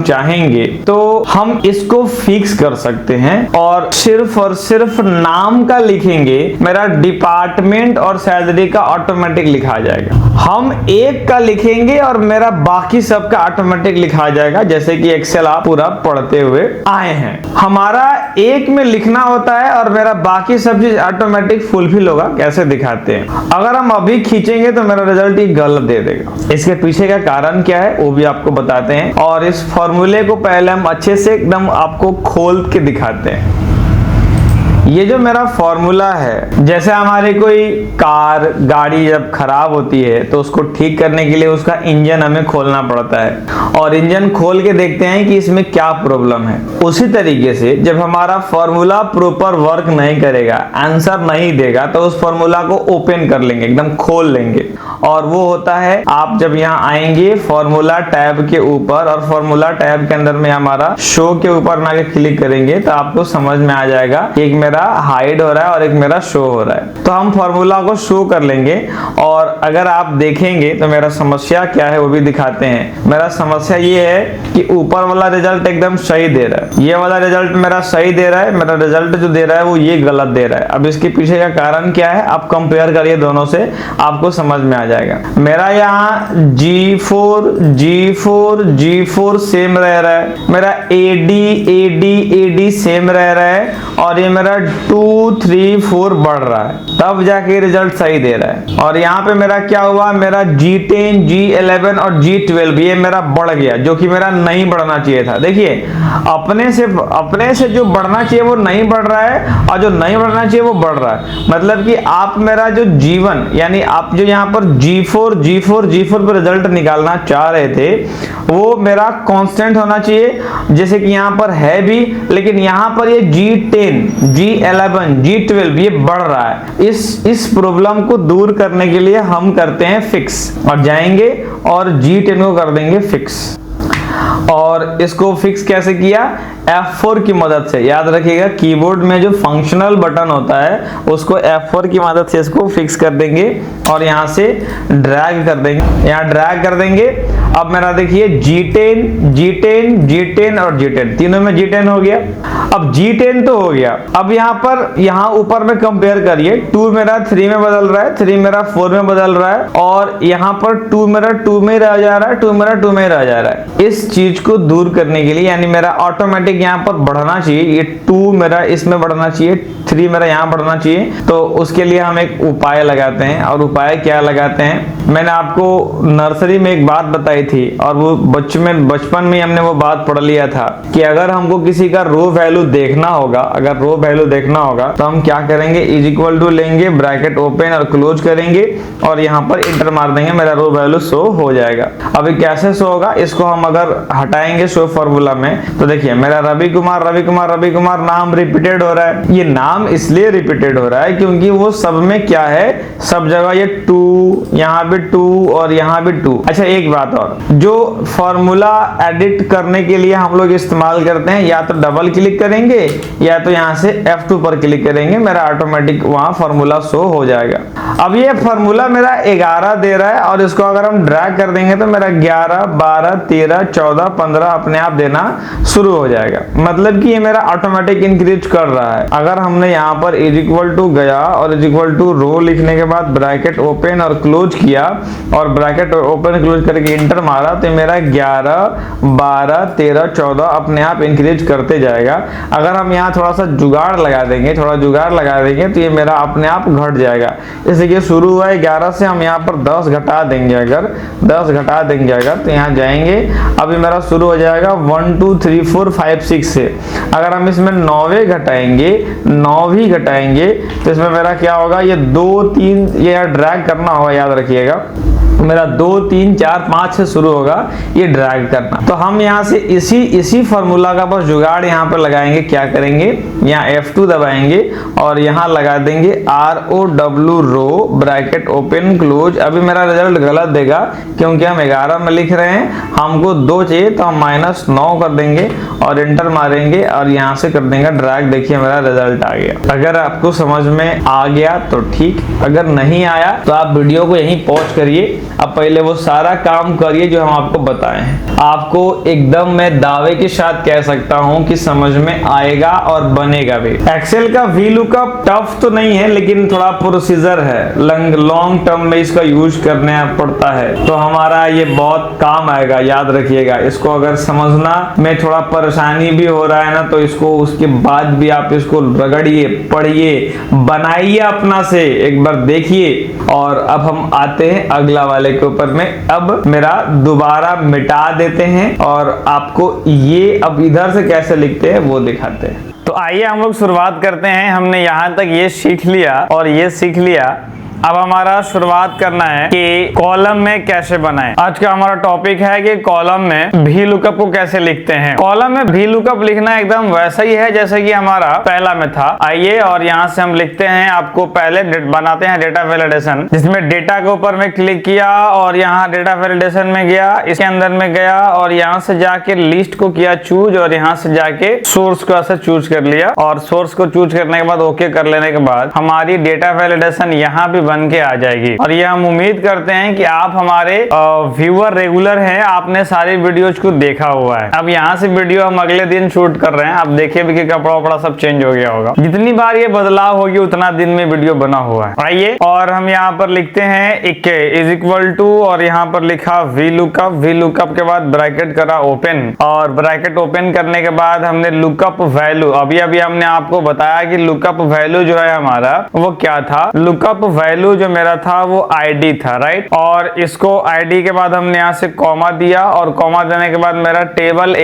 Speaker 1: चाहेंगे तो हम इसको फिक्स कर सकते हैं और सिर्फ नाम का लिखेंगे, मेरा डिपार्टमेंट और सैलरी का ऑटोमेटिक लिखा जाएगा। हम एक का लिखेंगे और मेरा बाकी सब का ऑटोमेटिक लिखा जाएगा, जैसे कि एक्सेल आप पूरा पढ़ते हुए आए हैं। हमारा एक में लिखना होता है और मेरा बाकी सब चीज ऑटोमेटिक फुलफिल होगा। कैसे दिखाते हैं, अगर हम अभी खींचेंगे तो मेरा रिजल्ट ही गलत दे देगा। इसके पीछे का कारण क्या है वो भी आपको बताते हैं, और इस फॉर्मूले को पहले हम अच्छे से एकदम आपको खोल के दिखाते हैं। ये जो मेरा फॉर्मूला है, जैसे हमारी कोई कार गाड़ी जब खराब होती है तो उसको ठीक करने के लिए उसका इंजन हमें खोलना पड़ता है और इंजन खोल के देखते हैं कि इसमें क्या प्रॉब्लम है। उसी तरीके से जब हमारा फॉर्मूला प्रॉपर वर्क नहीं करेगा, आंसर नहीं देगा, तो उस फॉर्मूला को ओपन कर लेंगे, एकदम खोल लेंगे, और वो होता है आप जब यहाँ आएंगे फॉर्मूला टैब के ऊपर और फॉर्मूला टैब के अंदर में हमारा शो के ऊपर ना क्लिक करेंगे तो आपको समझ में आ जाएगा कि एक मेरा हाइड हो रहा है और एक मेरा शो हो रहा है। तो हम फॉर्मूला को शो कर लेंगे और अगर आप देखेंगे तो मेरा समस्या क्या है वो भी दिखाते हैं। मेरा समस्या ये है कि ऊपर वाला रिजल्ट एकदम सही दे रहा है, ये वाला रिजल्ट मेरा सही दे रहा है, मेरा रिजल्ट जो दे रहा है वो ये गलत दे रहा है। अब इसके पीछे का कारण क्या है आप कंपेयर करिए दोनों से, आपको समझ में आ जाएगा। मेरा यहाँ G4 सेम रह रहा है, मेरा AD सेम रह रहा है, और ये मेरा 2, 3, 4 बढ़ रहा है, तब जाके रिजल्ट सही दे रहा है। और यहाँ पे मेरा क्या हुआ, मेरा G10, G11 और G12 ये मेरा बढ़ गया, जो कि मेरा नहीं बढ़ना चाहिए था। देखिए अपने से जो बढ़ना चाहिए वो नहीं बढ़ रहा है और जो नहीं बढ़ना चाहिए वो बढ़ रहा है। मतलब कि आप मेरा जो G1 यानी आप जो यहाँ पर G4 पर रिजल्ट निकालना चाह रहे थे वो मेरा कांस्टेंट होना चाहिए, जैसे कि यहाँ पर है भी, लेकिन यहाँ पर ये G10, G11, G12 ये बढ़ रहा है। इस प्रॉब्लम को दूर करने के लिए हम करते हैं फिक्स और जाएंगे और G10 को कर देंगे फिक्स। और इसको फिक्स कैसे किया, F4 की मदद से। याद रखिएगा कीबोर्ड में जो फंक्शनल बटन होता है उसको F4 की मदद से इसको फिक्स कर देंगे और यहाँ से ड्रैग कर देंगे, यहाँ ड्रैग कर देंगे अब मेरा देखिए G10 G10 G10 और G10 तीनों में G10 हो गया। अब G10 तो हो गया। अब यहाँ ऊपर में कंपेयर करिए, 2 मेरा 3 में बदल रहा है, 3 मेरा 4 में बदल रहा है, और यहाँ पर 2 मेरा 2 में रह जा रहा है, 2 मेरा 2 में रह जा रहा है। इस चीज को दूर करने के लिए, यानी मेरा ऑटोमेटिक यहाँ पर बढ़ना चाहिए, ये 2 मेरा इसमें बढ़ना चाहिए, 3 मेरा यहाँ बढ़ना चाहिए। तो उसके लिए हम एक उपाय लगाते हैं, और उपाय क्या लगाते हैं, मैंने आपको नर्सरी में एक बात बताई थी, और वो बचपन में हमने वो बात पढ़ लिया था कि अगर हमको किसी का रो वैल्यू देखना होगा, अगर रो वैल्यू देखना होगा तो हम क्या करेंगे, इज इक्वल टू लेंगे, ब्रैकेट ओपन और क्लोज करेंगे, और यहाँ पर इंटर मार देंगे, मेरा रो वैल्यू शो हो जाएगा। अभी कैसे शो होगा, इसको हम अगर हटाएंगे शो फॉर्मूला में, तो देखिए मेरा रवि कुमार नाम रिपीटेड हो रहा है। ये नाम इसलिए रिपीटेड हो रहा है क्योंकि वो सब में क्या है, सब जगह ये 2, यहाँ भी 2 और यहाँ भी 2। अच्छा एक बात और, जो फॉर्मूला एडिट करने के लिए हम लोग इस्तेमाल करते हैं, या तो डबल क्लिक करेंगे या तो यहाँ से F2 पर क्लिक करेंगे, मेरा ऑटोमेटिक वहां फॉर्मूला शो हो जाएगा। अब ये फॉर्मूला मेरा 11 दे रहा है, और इसको अगर हम ड्रैग कर देंगे तो मेरा 11 12 13 14 15 अपने आप देना शुरू हो जाएगा। मतलब कि ये मेरा ऑटोमेटिक इंक्रीज कर रहा है। अगर हमने यहाँ पर इज इक्वल टू गया और इज इक्वल टू रो लिखने के बाद ब्रैकेट ओपन और क्लोज किया, और ब्रैकेट ओपन क्लोज करके इंटर मारा, तो मेरा 11 12 13 14 अपने आप इंक्रीज करते जाएगा। अगर हम यहाँ थोड़ा सा जुगाड़ लगा देंगे, तो ये मेरा अपने आप घट जाएगा। जैसे कि शुरू हुआ है 11 से, हम यहाँ पर 10 घटा देंगे, अगर 10 घटा देंगे अगर, तो यहाँ जाएंगे, अभी मेरा शुरू हो जाएगा 1 2 3 4 5 6 से। अगर हम इसमें 9 घटाएंगे, 9 भी घटाएंगे, तो इसमें मेरा क्या होगा, ये 2 3, ये ड्रैग करना होगा, याद रखिएगा मेरा 2 3 4 5 से शुरू होगा ये ड्रैग करना। तो हम यहाँ से इसी फॉर्मूला का बस जुगाड़ यहाँ पर लगाएंगे। क्या करेंगे, यहाँ F2 दबाएंगे और यहाँ लगा देंगे ROW रो ब्रैकेट ओपन क्लोज। अभी मेरा रिजल्ट गलत देगा क्योंकि हम 11 में लिख रहे हैं, हमको 2 चाहिए, तो हम -9 कर देंगे और इंटर मारेंगे और यहाँ से कर देंगे ड्रैग। देखिए मेरा रिजल्ट आ गया। अगर आपको समझ में आ गया तो ठीक, अगर नहीं आया तो आप वीडियो को यहीं पॉज करिए। अब पहले वो सारा काम करिए जो हम आपको बताए हैं। आपको एकदम मैं दावे के साथ कह सकता हूं कि समझ में आएगा और बनेगा भी। एक्सेल का VLOOKUP टफ तो नहीं है, लेकिन थोड़ा प्रोसीजर है, लॉन्ग टर्म में इसका यूज करने पड़ता है, तो हमारा ये बहुत काम आएगा, याद रखिएगा। इसको अगर समझना में थोड़ा परेशानी भी हो रहा है ना, तो इसको उसके बाद भी आप इसको रगड़िए, पढ़िए, बनाइए अपना से, एक बार देखिए। और अब हम आते हैं अगला वाले के ऊपर में। अब मेरा दोबारा मिटा देते हैं और आपको ये अब इधर से कैसे लिखते हैं वो दिखाते हैं। तो आइए हम लोग शुरुआत करते हैं। हमने यहाँ तक ये सीख लिया और ये सीख लिया। अब हमारा शुरुआत करना है कि कॉलम में कैसे बनाएं। आज का हमारा टॉपिक है कि कॉलम में VLOOKUP को कैसे लिखते हैं। कॉलम में VLOOKUP लिखना एकदम वैसा ही है जैसे कि हमारा पहला में था। आइए और यहाँ से हम लिखते हैं। आपको पहले बनाते हैं डेटा वैलिडेशन, जिसमें डेटा के ऊपर में क्लिक किया और यहाँ डेटा वैलिडेशन में गया, इसके अंदर में गया और यहाँ से जाके लिस्ट को किया चूज और यहाँ से जाके सोर्स को ऐसे चूज कर लिया। और सोर्स को चूज करने के बाद ओके कर लेने के बाद हमारी डेटा वैलिडेशन यहाँ भी बन के आ जाएगी। और ये हम उम्मीद करते हैं कि आप हमारे व्यूअर रेगुलर हैं, आपने सारी वीडियोज को देखा हुआ है। अब यहाँ से वीडियो हम अगले दिन शूट कर रहे हैं। अब देखिए भी कि कपड़ा वपड़ा सब चेंज हो गया होगा। जितनी बार ये बदलाव होगी उतना दिन में वीडियो बना हुआ है। आइए और हम यहाँ पर लिखते हैं इज इक्वल टू और यहाँ पर लिखा VLOOKUP के बाद ब्रैकेट करा ओपन और ब्रैकेट ओपन करने के बाद हमने लुकअप वैल्यू, अभी हमने आपको बताया कि लुकअप वैल्यू जो है हमारा वो क्या था। लुकअप वैल्यू जो मेरा था वो ID था, राइट। और इसको ID के बाद हमने यहाँ से कॉमा दिया और कॉमा देने के बाद मेरा टेबल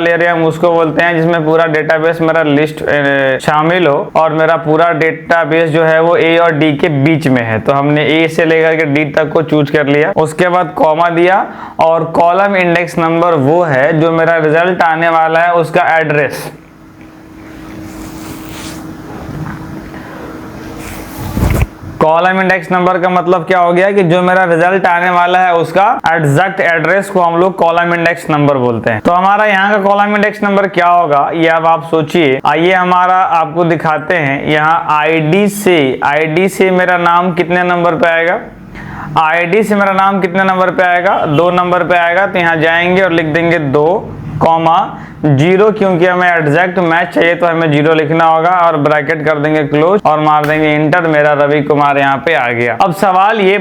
Speaker 1: एरे हम उसको बोलते हैं जिसमें पूरा डेटाबेस मेरा लिस्ट शामिल हो और मेरा पूरा डेटाबेस जो है वो A और D के बीच में है। तो हमने A से लेकर के D तक को चूज कर लिया। उसके बाद कॉमा दिया और कॉलम इंडेक्स नंबर वो है जो मेरा रिजल्ट आने वाला है उसका एड्रेस। कॉलम इंडेक्स नंबर का मतलब क्या हो गया कि जो मेरा रिजल्ट आने वाला है उसका एग्जैक्ट एड्रेस को हम लोग कॉलम इंडेक्स नंबर बोलते हैं। तो हमारा यहाँ का कॉलम इंडेक्स नंबर क्या होगा ये अब आप सोचिए। आइए हमारा आपको दिखाते हैं। यहाँ आईडी से मेरा नाम कितने नंबर पे आएगा, आईडी से मेरा नाम कितने नंबर पे आएगा, 2 नंबर पे आएगा। तो यहाँ जाएंगे और लिख देंगे 2,0, क्योंकि हमें एग्जैक्ट मैच चाहिए तो हमें 0 लिखना होगा और ब्रैकेट कर देंगे क्लोज और मार देंगे इंटर। मेरा रवि कुमार यहाँ पे आ गया। अब सवाल ये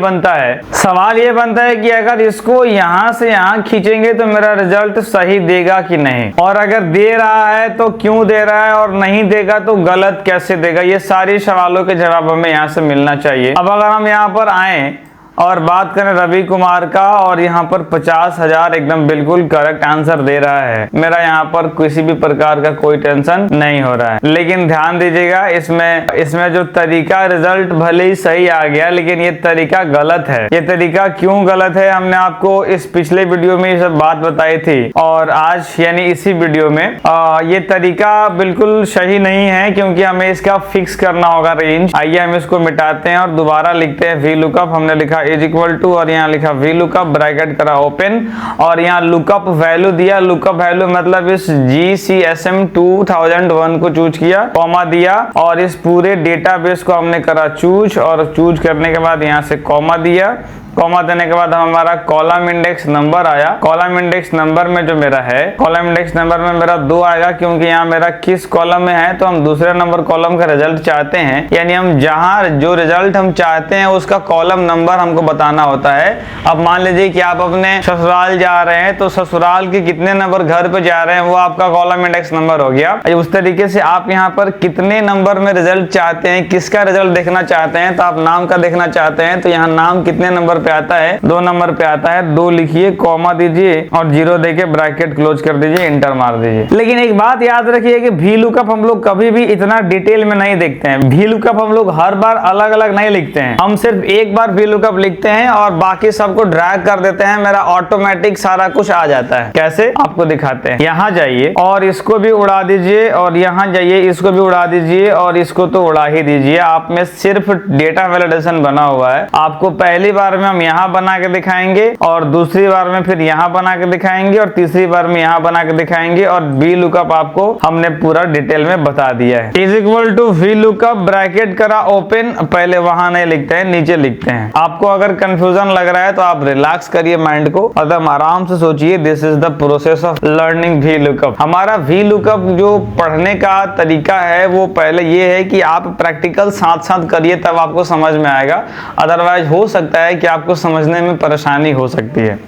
Speaker 1: बनता है कि अगर इसको यहाँ से यहाँ खींचेंगे तो मेरा रिजल्ट सही देगा कि नहीं, और अगर दे रहा है तो क्यों दे रहा है, और नहीं देगा तो गलत कैसे देगा। ये सारी सवालों के जवाब हमें यहाँ से मिलना चाहिए। अब अगर हम यहाँ पर आए और बात करें रवि कुमार का, और यहाँ पर 50,000 एकदम बिल्कुल करेक्ट आंसर दे रहा है। मेरा यहाँ पर किसी भी प्रकार का कोई टेंशन नहीं हो रहा है। लेकिन ध्यान दीजिएगा, इसमें जो तरीका, रिजल्ट भले ही सही आ गया लेकिन ये तरीका गलत है। ये तरीका क्यों गलत है, हमने आपको इस पिछले वीडियो में ये सब बात बताई थी, और आज यानी इसी वीडियो में ये तरीका बिल्कुल सही नहीं है, क्योंकि हमें इसका फिक्स करना होगा रेंज। आइए हम इसको मिटाते हैं और दोबारा लिखते हैं वी लुकअप। हमने लिखा इज इक्वल टू और यहाँ लिखा वी लुकअप, ब्रैकेट करा ओपन, और यहाँ लुकअप वैल्यू दिया। लुकअप वैल्यू मतलब इस GCSM 2001 को चूज किया, कॉमा दिया, और इस पूरे डेटाबेस को हमने करा चूज, और चूज करने के बाद यहाँ से कॉमा दिया। कॉमा देने के बाद हमारा कॉलम इंडेक्स नंबर आया। कॉलम इंडेक्स नंबर में जो मेरा है, कॉलम इंडेक्स नंबर में मेरा 2 आएगा, क्योंकि यहाँ मेरा किस कॉलम में है तो हम दूसरे नंबर कॉलम का रिजल्ट चाहते हैं, यानी हम जहाँ जो रिजल्ट हम चाहते हैं उसका कॉलम नंबर हमको बताना होता है। अब मान लीजिए कि आप अपने ससुराल जा रहे हैं, तो ससुराल के कितने नंबर घर पे जा रहे हैं वो आपका कॉलम इंडेक्स नंबर हो गया। उस तरीके से आप यहाँ पर कितने नंबर में रिजल्ट चाहते हैं, किसका रिजल्ट देखना चाहते हैं, तो आप नाम का देखना चाहते हैं तो यहाँ नाम कितने नंबर पे आता है, 2 नंबर पे आता है। 2 लिखिए, कॉमा दीजिए और 0 देके ब्रैकेट क्लोज कर दीजिए, इंटर मार दीजिए। लेकिन एक बात याद रखिए कि वी लुकअप हम लोग कभी भी इतना डिटेल में नहीं देखते हैं। वी लुकअप हम लोग हर बार अलग अलग नहीं लिखते हैं, हम सिर्फ एक बार वी लुकअप लिखते हैं और बाकी सबको ड्रैग कर देते हैं। मेरा ऑटोमेटिक सारा कुछ आ जाता है। कैसे आपको दिखाते हैं। यहाँ जाइए और इसको भी उड़ा दीजिए, और यहाँ जाइए इसको भी उड़ा दीजिए, और इसको तो उड़ा ही दीजिए। आप में सिर्फ डेटा वैलिडेशन बना हुआ है। आपको पहली बार में हम यहाँ बना के दिखाएंगे, और दूसरी बार में फिर यहाँ बना के दिखाएंगे, और तीसरी बार में यहाँ बना के दिखाएंगे, और वी लुकअप आपको हमने पूरा डिटेल में बता दिया है। Is equal to V lookup, bracket करा ओपन, पहले वहां नहीं लिखते हैं, नीचे लिखते हैं। आपको अगर कंफ्यूजन लग रहा है तो आप रिलैक्स करिए माइंड को, एकदम आराम से सोचिए। This is the process of learning V lookup. हमारा वी लुकअप जो पढ़ने का तरीका है वो पहले ये है कि आप प्रैक्टिकल साथ साथ करिए, तब आपको समझ में आएगा। अदरवाइज हो सकता है कि आपको समझने में परेशानी हो सकती है।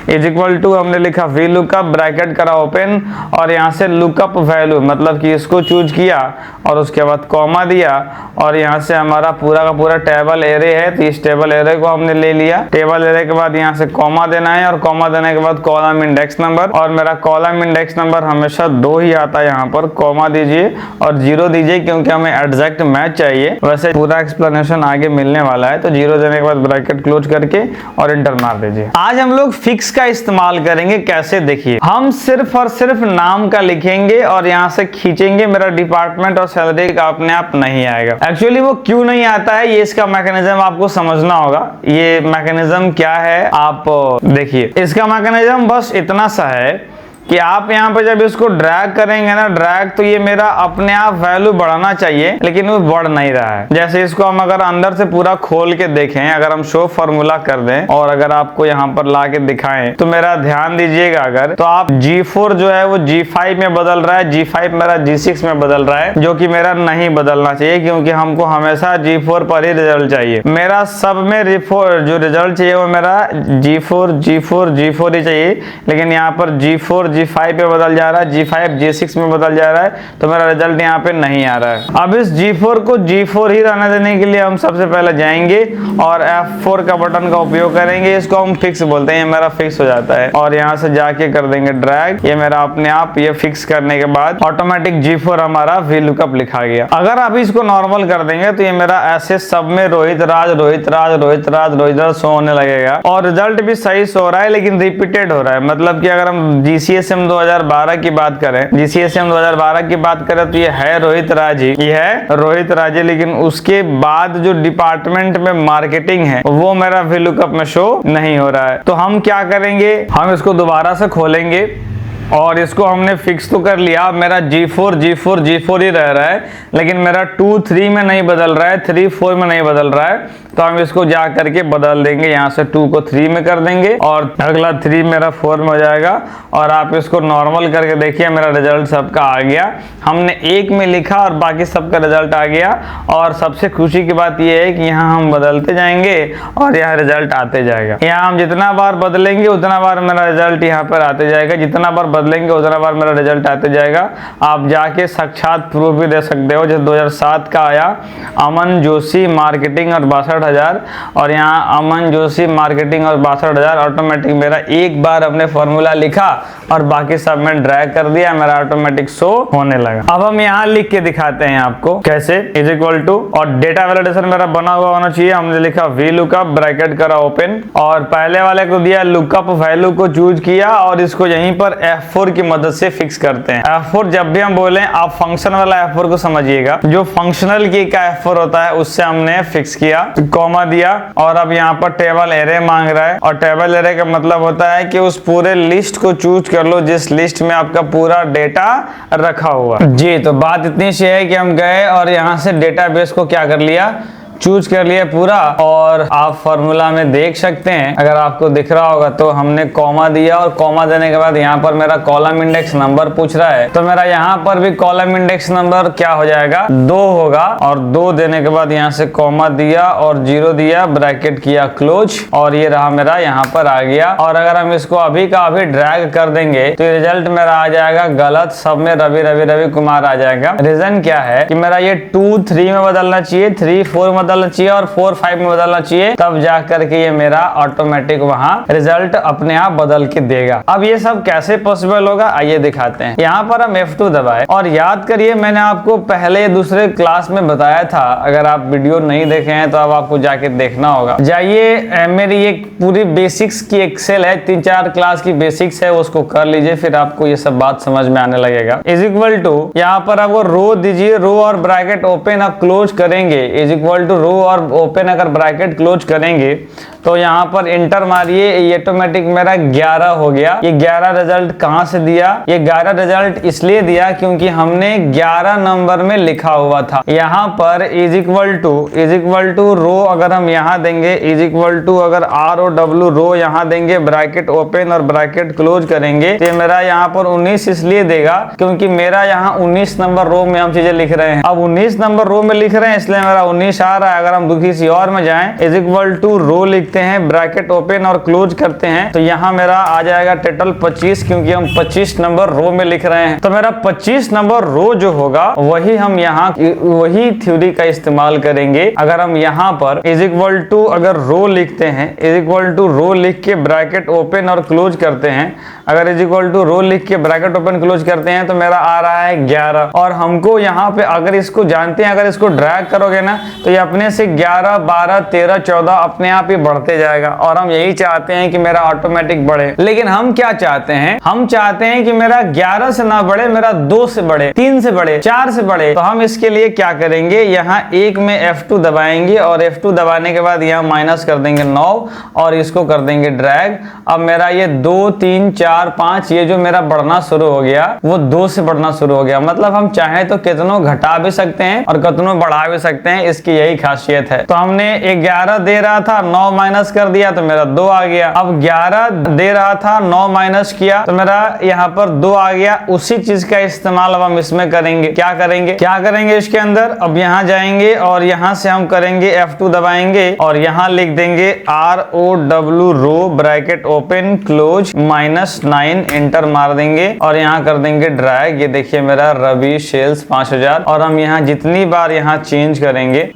Speaker 1: इज इक्वल टू हमने लिखा वी लुकअप, ब्रैकेट करा ओपन, और यहाँ से लुकअप वैल्यू मतलब कि इसको चूज किया और उसके बाद कॉमा दिया, और यहाँ से हमारा पूरा का पूरा टेबल एरे है तो इस टेबल एरे को हमने ले लिया। टेबल एरे के बाद यहाँ से कॉमा देना है, और कॉमा देने के बाद कॉलम इंडेक्स नंबर, और मेरा कॉलम इंडेक्स नंबर हमेशा 2 ही आता है। यहाँ पर कॉमा दीजिए और 0 दीजिए, क्योंकि हमें एग्जैक्ट मैच चाहिए। वैसे पूरा एक्सप्लेनेशन आगे मिलने वाला है, तो 0 देने के बाद ब्रैकेट क्लोज करके और इंटर मार दीजिए। आज हम लोग फिक्स का इस्तेमाल करेंगे। कैसे, देखिए, हम सिर्फ और सिर्फ नाम का लिखेंगे और यहाँ से खींचेंगे। मेरा डिपार्टमेंट और सैलरी का अपने आप नहीं आएगा। एक्चुअली वो क्यों नहीं आता है, ये इसका मैकेनिज्म आपको समझना होगा। ये मैकेनिज्म क्या है आप देखिए। इसका मैकेनिज्म बस इतना सा है कि आप यहाँ पे जब इसको ड्रैग करेंगे ना, ड्रैग, तो ये मेरा अपने आप वैल्यू बढ़ाना चाहिए, लेकिन वो बढ़ नहीं रहा है। जैसे इसको हम अगर अंदर से पूरा खोल के देखें, अगर हम शो फॉर्मूला कर दें और अगर आपको यहाँ पर ला के दिखाएं, तो मेरा ध्यान दीजिएगा, अगर तो आप G4 जो है वो G5 में बदल रहा है, G5 मेरा G6 में बदल रहा है, जो कि मेरा नहीं बदलना चाहिए, क्योंकि हमको हमेशा G4 पर ही रिजल्ट चाहिए। मेरा सब में जो रिजल्ट चाहिए वो मेरा G4 ही चाहिए, लेकिन यहाँ पर G4 G5 पे बदल जा रहा है, G5 G6 में बदल जा रहा है, तो मेरा रिजल्ट यहाँ पे नहीं आ रहा है। अब इस G4 को G4 ही रहने देने के लिए हम सबसे पहले जाएंगे और F4 का बटन का उपयोग करेंगे। इसको हम फिक्स बोलते हैं। ये मेरा फिक्स हो जाता है, और यहाँ से जाके कर देंगे ड्रैग। ये मेरा अपने आप ये फिक्स करने के बाद ऑटोमेटिक G4 हमारा वी लुकअप लिखा गया। अगर आप इसको नॉर्मल कर देंगे तो ये मेरा ऐसे सब में रोहित राज शो होने लगेगा, और रिजल्ट भी सही शो हो रहा है, लेकिन रिपीटेड हो रहा है। मतलब कि अगर हम GCSE GCSM 2012 की बात करें, GCSM 2012 की बात करें तो ये है रोहित राजी, ये है रोहित राजी, लेकिन उसके बाद जो डिपार्टमेंट में मार्केटिंग है वो मेरा VLOOKUP में शो नहीं हो रहा है। तो हम क्या करेंगे, हम इसको दोबारा से खोलेंगे और इसको हमने फिक्स तो कर लिया। मेरा G4 ही रह रहा है, लेकिन मेरा 2 3 में नहीं बदल रहा है, 3 4 में नहीं बदल रहा है। तो हम इसको जा करके बदल देंगे, यहाँ से 2 को 3 में कर देंगे और अगला 3 मेरा 4 में हो जाएगा। और आप इसको नॉर्मल करके देखिए, मेरा रिजल्ट सबका आ गया। हमने 1 में लिखा और बाकी सबका रिजल्ट आ गया। और सबसे खुशी की बात यह है कि यहाँ हम बदलते जाएंगे और यहाँ रिजल्ट आते जाएगा। यहाँ हम जितना बार बदलेंगे उतना बार मेरा रिजल्ट यहाँ पर आते जाएगा, जितना बार बदलेंगे उतना बार मेरा रिजल्ट आते जाएगा। आप जाके साक्षात प्रूफ भी दे सकते हो। जैसे 2007 का आया अमन जोशी मार्केटिंग और 62,000, और यहाँ अमन जोशी मार्केटिंग और 62,000 ऑटोमेटिक मेरा एक बार हमने फॉर्मूला लिखा और बाकी सब में ड्रैग कर दिया, मेरा ऑटोमेटिक शो होने लगा। अब हम यहाँ लिख के दिखाते हैं आपको कैसे, इज इक्वल टू, और डेटा वैलिडेशन मेरा बना हुआ होना चाहिए। हमने लिखा VLOOKUP ब्रैकेट करा ओपन, और पहले वाले को दिया लुकअप वैल्यू को चूज किया और इसको यहीं पर F4 की मदद से फिक्स करते हैं। F4 जब भी हम बोले, आप फंक्शन वाला F4 को समझिएगा, जो फंक्शनल की का F4 होता है उससे हमने फिक्स किया, कॉमा दिया। और अब यहाँ पर टेबल एरे मांग रहा है, और टेबल एरे का मतलब होता है कि उस पूरे लिस्ट को चूज कर लो जिस लिस्ट में आपका पूरा डेटा रखा हुआ जी। तो बात इतनी सी है कि हम गए और यहाँ से डेटाबेस को क्या कर लिया, चूज कर लिया पूरा। और आप फॉर्मूला में देख सकते हैं, अगर आपको दिख रहा होगा तो हमने कॉमा दिया, और कॉमा देने के बाद यहाँ पर मेरा कॉलम इंडेक्स नंबर पूछ रहा है, तो मेरा यहाँ पर भी कॉलम इंडेक्स नंबर क्या हो जाएगा, 2 होगा। और 2 देने के बाद यहाँ से कॉमा दिया और 0 दिया, ब्रैकेट किया क्लोज, और ये रहा मेरा यहाँ पर आ गया। और अगर हम इसको अभी का अभी ड्रैग कर देंगे तो रिजल्ट मेरा आ जाएगा गलत, सब में रवि कुमार आ जाएगा। रीजन क्या है कि मेरा ये 2 3 में बदलना चाहिए, 3 4 में बदलना चाहिए और 4 5 में बदलना चाहिए, तब जा करके ये मेरा ऑटोमेटिक वहां रिजल्ट अपने आप बदल के देगा। अब ये सब कैसे पॉसिबल होगा, आइए दिखाते हैं। यहाँ पर हम F2 दबाए, और याद करिए मैंने आपको पहले दूसरे क्लास में बताया था, अगर आप वीडियो नहीं देखे हैं तो अब आपको जाके देखना होगा। जाइए, मेरी एक पूरी बेसिक्स की एक्सेल है, 3-4 क्लास की बेसिक्स है, उसको कर लीजिए, फिर आपको ये सब बात समझ में आने लगेगा। इज इक्वल टू, यहाँ पर आपको रो दीजिए, रो और ब्रैकेट ओपन आप क्लोज करेंगे, इज इक्वल टू रो और ओपन अगर ब्रैकेट क्लोज करेंगे तो यहाँ पर इंटर मारिए, ये ऑटोमेटिक मेरा 11 हो गया। ये 11 रिजल्ट कहाँ से दिया, ये 11 रिजल्ट इसलिए दिया क्योंकि हमने 11 नंबर में लिखा हुआ था। यहाँ पर इज इक्वल टू रो अगर हम यहाँ देंगे, इज इक्वल टू अगर ROW रो यहाँ देंगे, ब्रैकेट ओपन और ब्रैकेट क्लोज करेंगे, तो मेरा यहाँ पर 19 इसलिए देगा क्योंकि मेरा यहाँ 19 नंबर रो में हम चीजें लिख रहे हैं। अब 19 नंबर रो में लिख रहे हैं इसलिए मेरा 19 आ रहा है। अगर हम किसी और में जाएं, इज इक्वल टू रो लिखते हैं, ब्रैकेट ओपन और क्लोज करते हैं, तो यहाँ मेरा आ जाएगा टोटल 25, क्योंकि हम 25 नंबर रो में लिख रहे हैं। तो मेरा 25 नंबर रो जो होगा वही हम यहाँ वही थ्योरी का इस्तेमाल करेंगे। अगर हम यहाँ पर इज इक्वल टू अगर रो लिखते हैं, इज इक्वल टू रो लिख के ब्रैकेट ओपन और क्लोज करते हैं, अगर इज इक्वल टू रो लिख के ब्रैकेट ओपन क्लोज करते हैं तो मेरा आ रहा है 11। और हमको यहाँ पे अगर इसको जानते हैं, अगर इसको ड्रैग करोगे ना तो ये अपने से 11 12 13 14 अपने आप ही बढ़ते जाएगा। और हम यही चाहते हैं कि मेरा ऑटोमेटिक बढ़े, लेकिन हम क्या चाहते हैं, हम चाहते हैं कि मेरा 11 से ना बढ़े, मेरा 2 से बढ़े, 3 से बढ़े, 4 से बढ़े। तो हम इसके लिए क्या करेंगे, यहाँ 1 में F2 दबाएंगे और F2 दबाने के बाद यहाँ माइनस कर देंगे 9 और इसको कर देंगे ड्रैग। अब मेरा ये 2 3 4 5 ये जो मेरा बढ़ना शुरू हो गया वो 2 से बढ़ना शुरू हो गया। मतलब हम चाहे तो कितनों घटा भी सकते हैं और कितनों बढ़ा भी सकते हैं, इसकी यही खासियत है। तो हमने 11 दे रहा था, 9 माइनस कर दिया तो मेरा 2 आ गया। अब 11 दे रहा था, 9 माइनस किया तो मेरा यहाँ पर 2 आ गया। उसी चीज का इस्तेमाल अब हम इसमें करेंगे। क्या करेंगे इसके अंदर, अब यहाँ जाएंगे और यहाँ से हम करेंगे F2 दबाएंगे और यहाँ लिख देंगे ROW रो ब्रैकेट ओपन क्लोज -9 इंटर मार देंगे और यहाँ कर देंगे ड्रैग। ये देखिए मेरा रवि सेल्स 5000। और हम यहाँ जितनी बार यहाँ चेंज करेंगे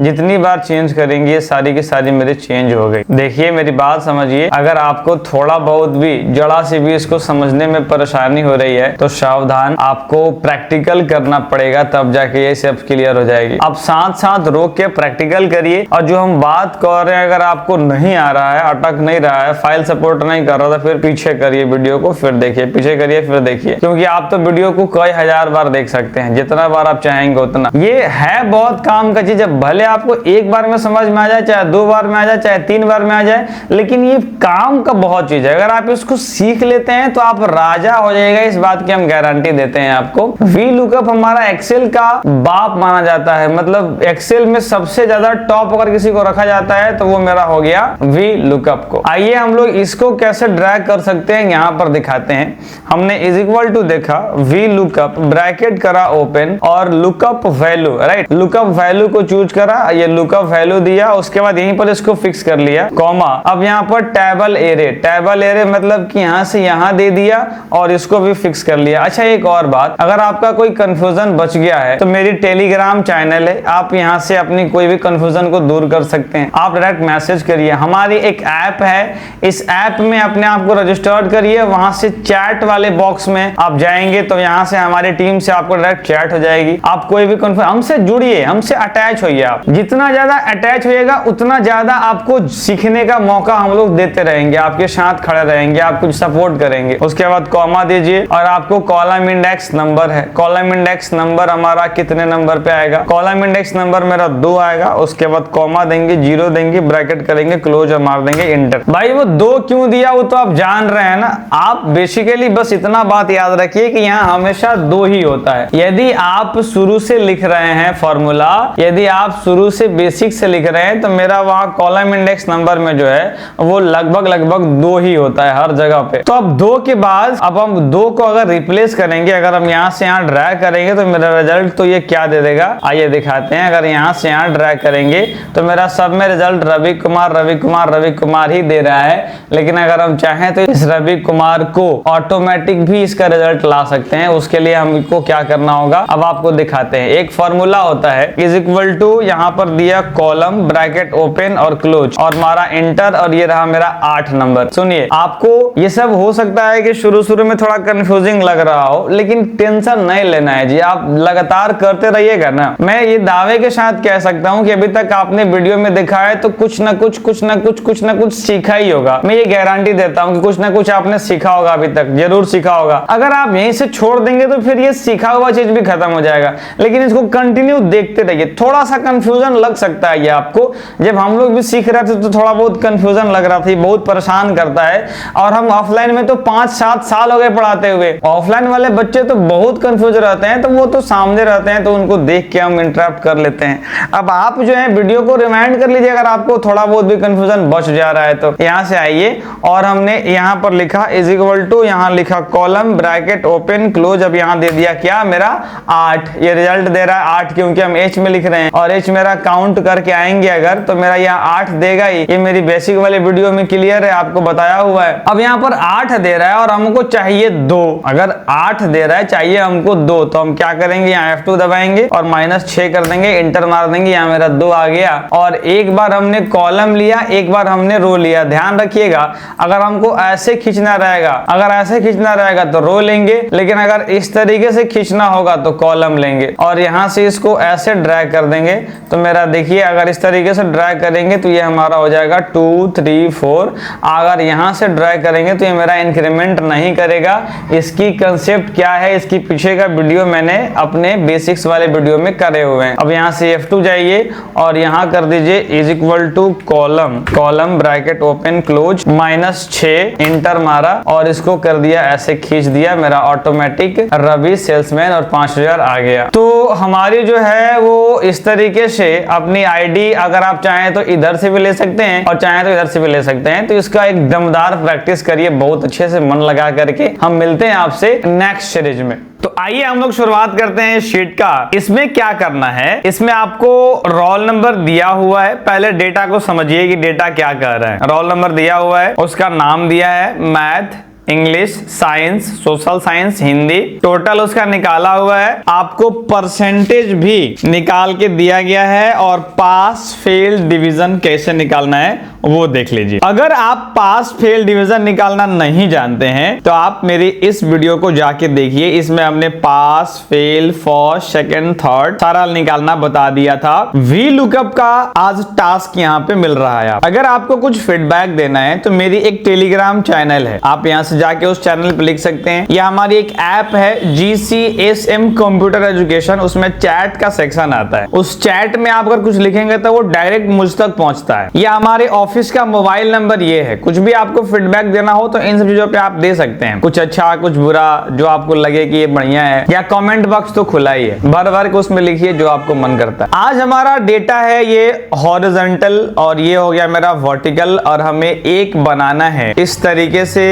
Speaker 1: ये सारी की
Speaker 2: सारी मेरी चेंज हो गई। देखिए मेरी बात समझिए, अगर आपको थोड़ा बहुत भी जरा सी भी इसको समझने में परेशानी हो रही है तो सावधान, आपको प्रैक्टिकल करना पड़ेगा, तब जाके ये सब क्लियर हो जाएगी। आप साथ साथ रोक के प्रैक्टिकल करिए, और जो हम बात कर रहे हैं अगर आपको नहीं आ रहा है, अटक नहीं रहा है, फाइल सपोर्ट नहीं कर रहा था, फिर पीछे करिए वीडियो को, फिर देखिए, पीछे करिए फिर देखिए, क्योंकि आप तो वीडियो को कई हजार बार देख सकते हैं, जितना बार आप चाहेंगे उतना। ये है बहुत काम का चीज है, भले आपको एक बार में समझ में आ जाए, चाहे 2 बार में आ जाए, चाहे 3 बार में आ जाए, लेकिन ये काम का बहुत चीज है। अगर आप इसको सीख लेते हैं तो आप राजा हो जाएगा, इस बात की हम गारंटी देते हैं आपको। वी लुकअप हमारा एक्सेल का बाप माना जाता है, मतलब एक्सेल में सबसे ज्यादा टॉप अगर किसी को रखा जाता है तो वो मेरा हो गया वी लुकअप को। आइए हम लोग इसको कैसे ड्रैग कर सकते हैं यहाँ पर दिखाते हैं। हमने इज इक्वल टू देखा, वी लुकअप ब्रैकेट करा ओपन, और lookup value, right, lookup value को चूज करा, ये लुकअप वैल्यू दिया, उसके बाद यहीं पर इसको फिक्स कर लिया, कॉमा। अब यहाँ पर टेबल एरे, टेबल एरे मतलब कि यहाँ से यहाँ दे दिया और इसको भी फिक्स कर लिया। अच्छा एक और बात, अगर आपका कोई कंफ्यूजन बच गया है तो मेरी टेलीग्राम चैनल है, आप यहाँ से अपनी कोई भी कंफ्यूजन को दूर कर सकते हैं। आप डायरेक्ट मैसेज करिए, हमारी एक ऐप है, इस ऐप में अपने आप को रजिस्टर्ड करिए, वहां से चैट वाले बॉक्स में आप जाएंगे तो यहाँ से हमारी टीम से आपको डायरेक्ट चैट हो जाएगी। आप कोई भी कंफ्यूजन, हमसे जुड़िए, हमसे अटैच होइए। आप जितना ज्यादा अटैच होइएगा उतना ज्यादा आपको सीखने का मौका हम लोग देते रहेंगे, आपके साथ खड़े रहेंगे, आपको सपोर्ट करेंगे। उसके बाद कॉमा दीजिए, और आपको कॉलम इंडेक्स नंबर है, कॉलम इंडेक्स नंबर हमारा कितने नंबर पे आएगा, कॉलम इंडेक्स नंबर मेरा 2 आएगा। उसके बाद कॉमा देंगे, 0 देंगे, ब्रैकेट करेंगे, क्लोज और मार देंगे इंटर। भाई वो 2 क्यों दिया वो तो आप जान रहे हैं ना। आप बेसिकली बस इतना बात याद रखिए कि यहाँ हमेशा 2 ही होता है। यदि आप शुरू से लिख रहे हैं फॉर्मूला, यदि आप शुरू से बेसिक से लिख रहे हैं तो मेरा वहां कॉलम इंडेक्स नंबर में जो है वो लगभग 2 ही होता है हर जगह पे। तो अब 2 के बाद अब हम 2 को अगर रिप्लेस करेंगे, अगर हम यहाँ से यहाँ ड्रैग करेंगे तो मेरा रिजल्ट तो ये क्या दे देगा, आइए दिखाते हैं। अगर यहाँ से यहाँ ड्रैग करेंगे तो मेरा सब में रिजल्ट रवि कुमार ही दे रहा है, लेकिन अगर हम चाहें तो इस रवि कुमार को ऑटोमेटिक भी इसका रिजल्ट ला सकते हैं। उसके लिए हमको क्या करना होगा अब आपको दिखाते हैं। एक फॉर्मूला होता है इज इक्वल टू, यहाँ पर दिया कॉलम ब्रैकेट ओपन और क्लोज और मारा इंटर, और ये रहा मेरा 8 नंबर। सुनिए, आपको ये सब हो सकता है कि शुरू में थोड़ा कंफ्यूजिंग लग रहा हो, लेकिन टेंशन नहीं लेना है जी, आप लगातार करते रहिएगा ना। मैं ये दावे के साथ कह सकता हूँ कि अभी तक आपने वीडियो में देखा है तो कुछ ना कुछ सीखा ही होगा। मैं ये गारंटी देता हूँ कि कुछ ना कुछ आपने सीखा होगा, अभी तक जरूर सीखा होगा। अगर आप यहीं से छोड़ देंगे तो फिर ये सीखा हुआ चीज भी खत्म हो जाएगा, लेकिन इसको कंटिन्यू देखते रहिए। थोड़ा सा कंफ्यूजन लग सकता है ये आपको, जब हम लोग भी सीख रहे थे तो थोड़ा बहुत कंफ्यूजन लग रहा था, बहुत परेशान करता है। और हम ऑफलाइन में तो 5-7 साल हो गए पढ़ाते हुए, ऑफलाइन वाले बच्चे तो बहुत कंफ्यूज रहते हैं, तो वो तो सामने रहते हैं तो उनको देख के हम इंटरप्ट कर लेते हैं। अब आप जो है वीडियो को रिमाइंड कर लीजिए, अगर आपको थोड़ा बहुत भी कंफ्यूजन बच जा रहा है तो यहाँ से आइए, और हमने यहाँ पर लिखा इज इक्वल टू, यहाँ लिखा कॉलम ब्रैकेट ओपन क्लोज, अब यहाँ दे दिया क्या मेरा 8, ये रिजल्ट दे रहा है 8 क्योंकि हम H में लिख रहे हैं, और H मेरा काउंट करके आएंगे अगर तो मेरा यहाँ 8 देगा ही। ये मेरी बेसिक वाले वीडियो में क्लियर है, आपको बताया हुआ है। अब यहाँ पर 8 दे रहा है और हमको चाहिए 2, अगर 8 दे रहा है चाहिए हमको 2, तो हम क्या करेंगे, यहाँ F2 दबाएंगे और -6 कर देंगे, इंटर मार देंगे, यहाँ मेरा 2 आ गया। और एक बार हमने कॉलम लिया, एक बार हमने रो लिया। ध्यान रखिएगा, अगर हमको ऐसे खींचना रहेगा, अगर ऐसे खींचना रहेगा तो रो लेंगे, लेकिन अगर इस तरीके से खींचना होगा तो कॉलम लेंगे, और यहाँ से इसको ऐसे ड्रैग कर देंगे। तो मेरा देखिए, अगर इस तरीके से ड्रैग करेंगे तो ये हमारा हो जाएगा 2, 3, 4। अगर यहाँ से ड्रैग करेंगे तो ये मेरा इंक्रीमेंट नहीं करेगा। इसकी कंसेप्ट क्या है, इसकी पीछे का वीडियो मैंने अपने बेसिक्स वाले वीडियो में करे हुए हैं। अब यहाँ से F2 जाइए और यहाँ कर दीजिए is equal to column bracket open close -6, enter मारा और इसको कर दिया ऐसे खींच दिया, मेरा ऑटोमेटिक रवि सेल्समैन और 5000 आ गया। तो हमारी जो है वो इस तरीके से अपनी आईडी अगर आप चाहें तो इधर से भी ले सकते हैं और चाहें तो इधर से भी ले सकते हैं। तो इसका एक दमदार प्रैक्टिस करिए बहुत अच्छे से मन लगा करके। हम मिलते हैं आपसे नेक्स्ट सीरीज में। तो आइए हम लोग शुरुआत करते हैं शीट का। इसमें क्या करना है, इसमें आपको रोल नंबर दिया हुआ है। पहले डेटा को समझिए कि डेटा क्या कह रहा है। रोल नंबर दिया हुआ है, उसका नाम दिया है math English, science, social science, Hindi, total उसका निकाला हुआ है। आपको परसेंटेज भी निकाल के दिया गया है और पास फेल डिवीजन कैसे निकालना है वो देख लीजिए। अगर आप पास फेल डिवीजन निकालना नहीं जानते हैं तो आप मेरी इस वीडियो को जाके देखिए, इसमें हमने pass fail first second third सारा निकालना बता दिया था। वी लुकअप का आज टास्क यहाँ पे मिल रहा है। अगर आपको कुछ फीडबैक देना है तो मेरी एक टेलीग्राम चैनल है, आप यहाँ से जाके उस चैनल पे लिख सकते हैं, या हमारी एक ऐप है GCSM कंप्यूटर एजुकेशन, उसमें चैट का सेक्शन आता है। उस चैट में आप अगर कुछ लिखेंगे तो वो डायरेक्ट मुझ तक पहुंचता है। या हमारे ऑफिस का मोबाइल नंबर ये है, कुछ भी आपको फीडबैक देना हो तो इन सब चीजों पे आप दे सकते हैं, कुछ अच्छा कुछ बुरा जो आपको लगे कि ये बढ़िया है, या कमेंट बॉक्स तो खुला ही है, भर भर के उसमें लिखिए जो आपको मन करता है। आज हमारा डेटा है ये हॉरिजॉन्टल और ये हो गया मेरा वर्टिकल, और हमें एक बनाना है इस तरीके से।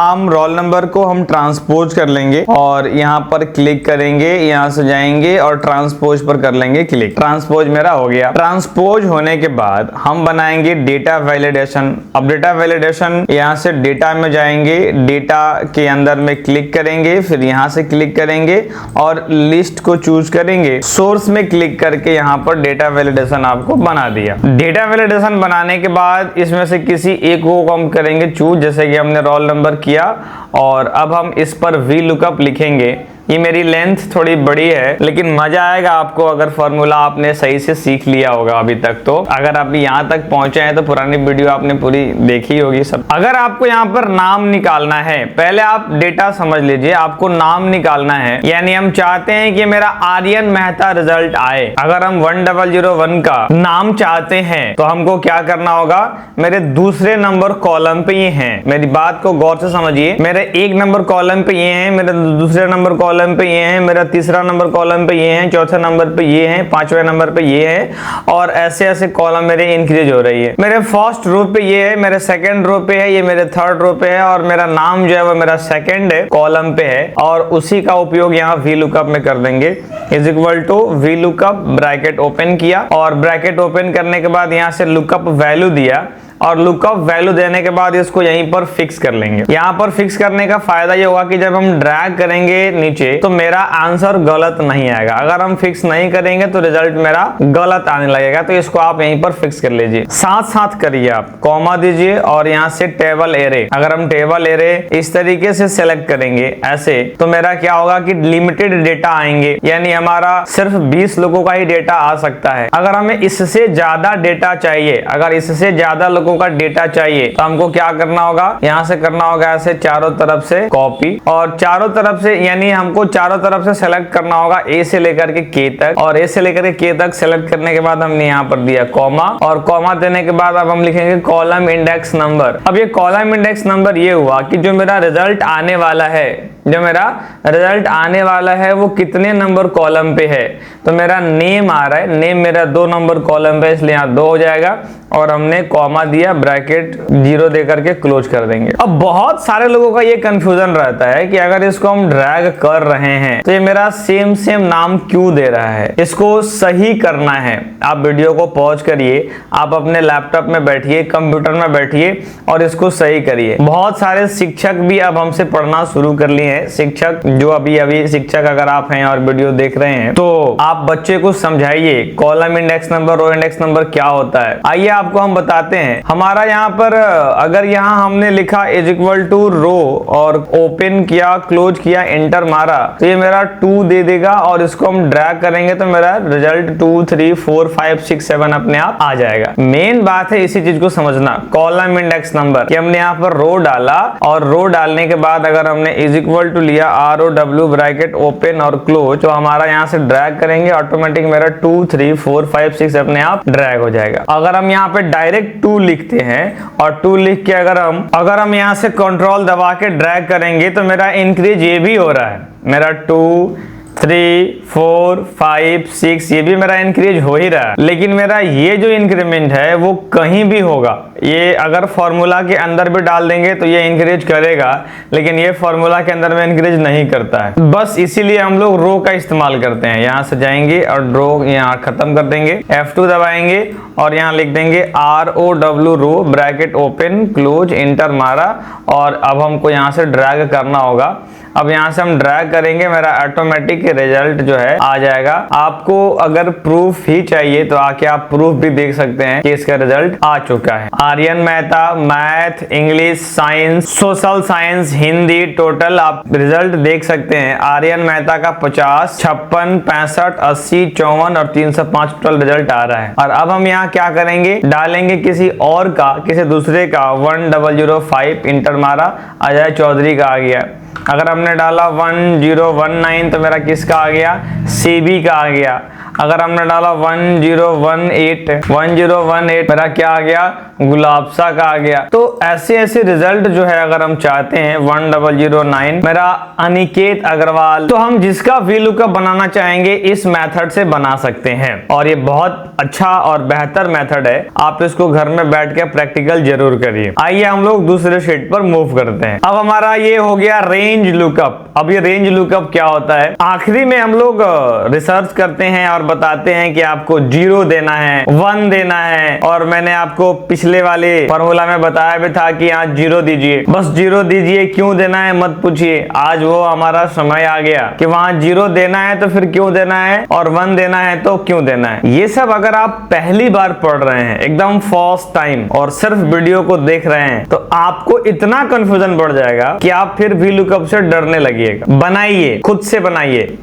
Speaker 2: नाम रोल नंबर को हम ट्रांसपोज कर लेंगे और यहाँ पर क्लिक करेंगे, यहाँ से जाएंगे और ट्रांसपोज पर कर लेंगे क्लिक। ट्रांसपोज मेरा हो गया। ट्रांसपोज होने के बाद हम बनाएंगे डेटा वैलिडेशन। अब डेटा वैलिडेशन, यहाँ से डेटा में जाएंगे, डेटा के अंदर में क्लिक करेंगे, फिर यहाँ से क्लिक करेंगे और लिस्ट को चूज करेंगे। सोर्स में क्लिक करके यहाँ पर डेटा वैलिडेशन आपको बना दिया। डेटा वैलिडेशन बनाने के बाद इसमें से किसी एक को हम करेंगे चूज, जैसे कि हमने रोल नंबर किया, और अब हम इस पर वी लुकअप लिखेंगे। ये मेरी लेंथ थोड़ी बड़ी है, लेकिन मजा आएगा आपको अगर फॉर्मूला आपने सही से सीख लिया होगा अभी तक। तो अगर आप यहाँ तक पहुंचे हैं तो पुरानी वीडियो आपने पूरी देखी होगी सब। अगर आपको यहाँ पर नाम निकालना है, पहले आप डेटा समझ लीजिए, आपको नाम निकालना है, यानी हम चाहते हैं कि मेरा आर्यन मेहता रिजल्ट आए। अगर हम 1001 का नाम चाहते हैं तो हमको क्या करना होगा, मेरे दूसरे नंबर कॉलम पे ये हैं, मेरी बात को गौर से समझिए, मेरे एक नंबर कॉलम पे ये हैं, मेरे दूसरे नंबर कॉलम पे ये हैं, मेरा तीसरा नंबर कॉलम पे ये हैं, चौथे नंबर पे ये हैं, पांचवें नंबर पे ये हैं, और ऐसे ऐसे कॉलम मेरे इंक्रीज हो रही है। मेरे फर्स्ट रो पे ये है, मेरे सेकंड रो पे है, ये मेरे थर्ड रो पे है, और मेरा नाम जो है वो मेरा सेकंड कॉलम पे है, और उसी का उपयोग यहाँ वी लुकअप में कर देंगे। Is equal to V lookup, bracket open किया, और ब्रैकेट ओपन करने के बाद यहाँ से लुकअप वैल्यू दिया, और लुकअप वैल्यू देने के बाद इसको यहीं पर फिक्स कर लेंगे। यहाँ पर फिक्स करने का फायदा ये होगा कि जब हम ड्रैग करेंगे नीचे तो मेरा आंसर गलत नहीं आएगा। अगर हम फिक्स नहीं करेंगे तो रिजल्ट मेरा गलत आने लगेगा, तो इसको आप यहीं पर फिक्स कर लीजिए। साथ साथ करिए, आप कॉमा दीजिए और यहाँ से टेबल एरे। अगर हम टेबल एरे इस तरीके से सेलेक्ट करेंगे ऐसे, तो मेरा क्या होगा कि लिमिटेड डेटा आएंगे, यानी हमारा सिर्फ 20 लोगों का ही डेटा आ सकता है। अगर हमें इससे ज्यादा डेटा चाहिए, अगर इससे ज्यादा लोगों का डेटा चाहिए तो हमको क्या करना होगा, यहाँ से करना होगा ऐसे चारों तरफ से कॉपी, और चारों तरफ से यानी हमको चारों तरफ से सेलेक्ट करना होगा ए से लेकर के के तक, और ए से लेकर के के तक सेलेक्ट करने के बाद हमने यहाँ पर दिया कॉमा, और कॉमा देने के बाद अब हम लिखेंगे कॉलम इंडेक्स नंबर। अब ये कॉलम इंडेक्स नंबर ये हुआ कि जो मेरा रिजल्ट आने वाला है, जो मेरा रिजल्ट आने वाला है वो कितने नंबर कॉलम पे है, तो मेरा नेम आ रहा है, नेम मेरा 2 नंबर कॉलम पे, इसलिए यहाँ 2 हो जाएगा, और हमने कॉमा दिया, ब्रैकेट 0 दे करके क्लोज कर देंगे। अब बहुत सारे लोगों का ये कंफ्यूजन रहता है कि अगर इसको हम ड्रैग कर रहे हैं तो ये मेरा सेम नाम क्यों दे रहा है। इसको सही करना है, आप वीडियो को पॉज करिए, आप अपने लैपटॉप में बैठिए, कंप्यूटर में बैठिए और इसको सही करिए। बहुत सारे शिक्षक भी अब हमसे पढ़ना शुरू कर लिए हैं। शिक्षक जो अभी शिक्षक अगर आप हैं और वीडियो देख रहे हैं तो आप बच्चे को समझाइए column index number, row index number क्या होता है। आइए आपको हम बताते हैं। हमारा यहाँ पर अगर यहाँ हमने लिखा इज इक्वल टू रो और ओपन किया, क्लोज किया, एंटर मारा, तो ये मेरा 2 दे देगा, और इसको हम ड्रैग करेंगे तो मेरा रिजल्ट 2, 3, 4, 5, 6, 7 अपने आप आ जाएगा। मेन बात है इसी चीज को समझना, कॉलम इंडेक्स नंबर, कि हमने यहाँ पर रो डाला, और रो डालने के बाद अगर हमने इज इक्वल टू लिया ROW ब्रैकेट ओपन और क्लोज, तो हमारा यहाँ से ड्रैग करेंगे, ऑटोमेटिक मेरा 2, 3, 4, 5, 6 अपने आप ड्रैग हो जाएगा। अगर हम यहाँ पे डायरेक्ट 2 लिखते हैं और 2 लिख के अगर हम यहाँ से कंट्रोल दबा के ड्रैग करेंगे तो मेरा इंक्रीज ये भी हो रहा है, मेरा 2,
Speaker 1: 3 4 5 6, ये भी मेरा इंक्रीज हो ही रहा है, लेकिन मेरा ये जो इंक्रीमेंट है वो कहीं भी होगा। ये अगर फॉर्मूला के अंदर भी डाल देंगे तो ये इंक्रीज करेगा, लेकिन ये फॉर्मूला के अंदर में इंक्रीज नहीं करता है। बस इसीलिए हम लोग रो का इस्तेमाल करते हैं। यहाँ से जाएंगे और रो यहाँ खत्म कर देंगे, F2 दबाएंगे और यहाँ लिख देंगे ROW रो, ब्रैकेट ओपन क्लोज, इंटर मारा और अब हमको यहाँ से ड्रैग करना होगा। अब यहाँ से हम ड्रैग करेंगे, मेरा ऑटोमेटिक रिजल्ट जो है आ जाएगा। आपको अगर प्रूफ ही चाहिए तो आके आप प्रूफ भी देख सकते हैं कि इसका रिजल्ट आ चुका है। Aryan Mehta, math, English, science, social science, Hindi, total आप रिजल्ट देख सकते हैं। आर्यन मेहता का 50, 56, 65, 80, 54 और 305 टोटल रिजल्ट आ रहा है। और अब हम यहाँ क्या करेंगे, डालेंगे किसी और का, किसी दूसरे का 1005, इंटर मारा, अजय चौधरी का आ गया। अगर हमने डाला 1019 तो मेरा किसका आ गया, सीबी का आ गया। अगर हमने डाला 1018 मेरा क्या आ गया, गुलाबसा का आ गया। तो ऐसे ऐसे रिजल्ट जो है अगर हम चाहते हैं 1009 मेरा अनिकेत अग्रवाल, तो हम जिसका VLOOKUP बनाना चाहेंगे इस मेथड से बना सकते हैं और ये बहुत अच्छा और बेहतर मेथड है। आप इसको घर में बैठ के प्रैक्टिकल जरूर करिए। आइए हम लोग दूसरे शीट पर मूव करते हैं। अब हमारा ये हो गया रेंज लुकअप। अब ये रेंज लुकअप क्या होता है, आखिरी में हम लोग रिसर्च करते हैं और बताते हैं कि आपको 0 देना है, 1 देना है। और मैंने आपको पिछले वाले फॉर्मूला में बताया भी था कि यहाँ 0 दीजिए, बस 0 दीजिए। क्यों देना है मत पूछिए, आज वो हमारा समय आ गया कि वहां 0 देना है तो फिर क्यों देना है, और 1 देना है तो क्यों देना है। ये सब अगर आप पहली बार पढ़ रहे हैं, एकदम फर्स्ट टाइम, और सिर्फ वीडियो को देख रहे हैं, तो आपको इतना कंफ्यूजन बढ़ जाएगा कि आप फिर VLOOKUP से डरने लगिएगा। बनाइए, खुद से बनाइए,